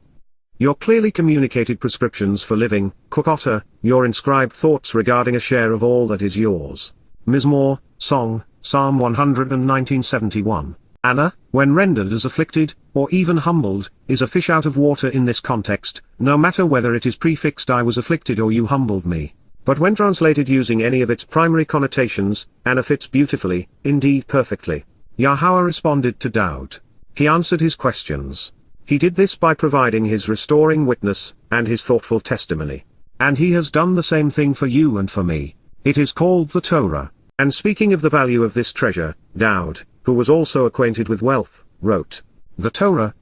Your clearly communicated prescriptions for living, Kokota, your inscribed thoughts regarding a share of all that is yours. Mizmowr, Song, Psalm 119:71. Anna, when rendered as afflicted, or even humbled, is a fish out of water in this context, no matter whether it is prefixed I was afflicted or you humbled me. But when translated using any of its primary connotations, Anna fits beautifully, indeed perfectly. Yahowah responded to doubt. He answered his questions. He did this by providing his restoring witness, and his thoughtful testimony. And he has done the same thing for you and for me. It is called the Torah. And speaking of the value of this treasure, Daud, who was also acquainted with wealth, wrote, "The Torah,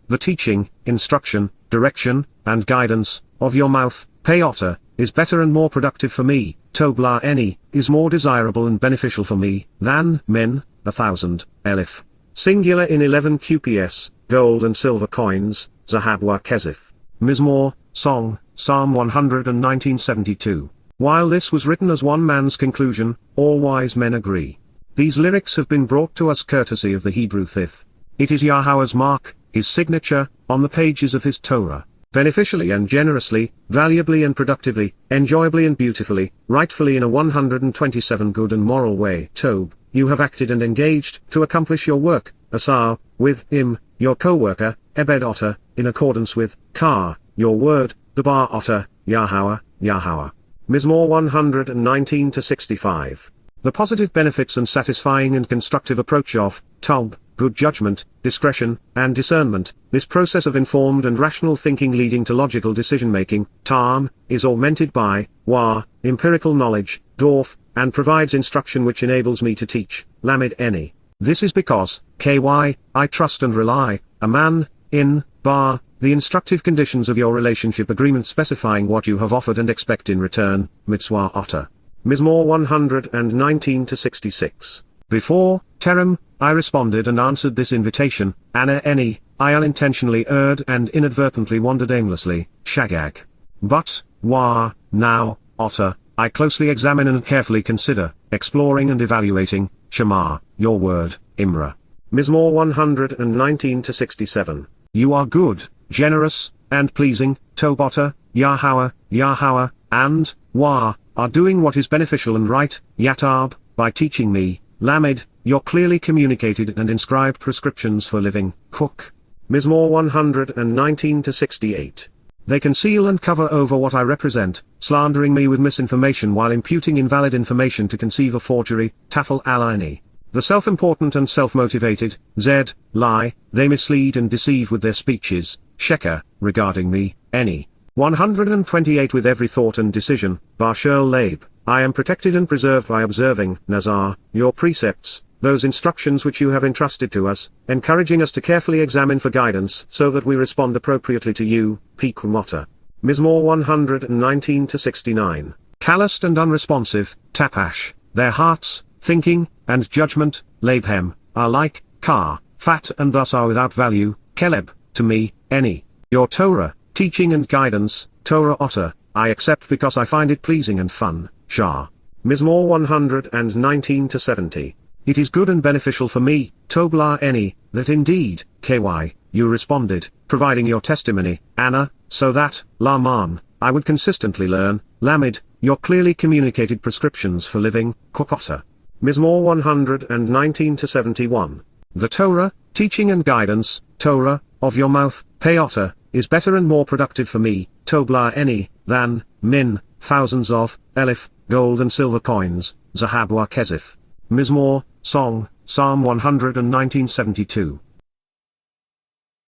the teaching, instruction, direction, and guidance, of your mouth, Peotter, is better and more productive for me, Toblah Eni, is more desirable and beneficial for me, than, min, 1,000, elif. Singular in 11 QPS, gold and silver coins, Zahabwa Kezif. Mizmowr, Song, Psalm 119:72. While this was written as one man's conclusion, all wise men agree. These lyrics have been brought to us courtesy of the Hebrew Theth. It is Yahowah's mark, his signature, on the pages of his Torah. Beneficially and generously, valuably and productively, enjoyably and beautifully, rightfully in a 127 good and moral way. Tob, you have acted and engaged to accomplish your work, Asar, with Im, your co-worker, Ebed Otter, in accordance with Kar, your word, Dabar Otter, Yahowah. Mizmowr 119-65. The positive benefits and satisfying and constructive approach of Tob, good judgment, discretion, and discernment, this process of informed and rational thinking leading to logical decision-making, Tam, is augmented by Wa, empirical knowledge, Dorth, and provides instruction which enables me to teach, Lamed Eni. This is because, Ky, I trust and rely, a man, in, Bar, the instructive conditions of your relationship agreement specifying what you have offered and expect in return, Mitzvah Otter. Mizmowr 119-66. Before, Terem, I responded and answered this invitation, Anna Eni, I unintentionally erred and inadvertently wandered aimlessly, Shagag. But, Wa, now, Otter, I closely examine and carefully consider, exploring and evaluating, Shema, your word, Imra. Mizmowr 119-67. You are good, generous, and pleasing, Tobotter, Yahowah, and, Wa, are doing what is beneficial and right, Yatab, by teaching me, Lamed, your clearly communicated and inscribed prescriptions for living, Cook. Mizmowr 119-68. They conceal and cover over what I represent, slandering me with misinformation while imputing invalid information to conceive a forgery, Tafel al-Aini. The self-important and self-motivated, Zed, lie, they mislead and deceive with their speeches, Sheker, regarding me, Eni. 128 With every thought and decision, Barshel Labe, I am protected and preserved by observing, Nazar, your precepts, those instructions which you have entrusted to us, encouraging us to carefully examine for guidance so that we respond appropriately to you, Pequmotter. Mizmowr 119-69. Calloused and unresponsive, Tapash, their hearts, thinking, and judgment, Labhem, are like, Kar, fat and thus are without value, Keleb, to me, Eni. Your Torah, teaching and guidance, Torah Otter, I accept because I find it pleasing and fun, Shah. Mizmowr 119-70. It is good and beneficial for me, Toblah Eni, that indeed, Ky, you responded, providing your testimony, Anna, so that, Laman, I would consistently learn, Lamed, your clearly communicated prescriptions for living, Kokotter. Mizmowr 119-71. The Torah, teaching and guidance, Torah, of your mouth, Peotter, is better and more productive for me, Toblah Eni, than, min, thousands of, elif, gold and silver coins, Zahabwa Kezif. Mizmowr, Song, Psalm 119:72.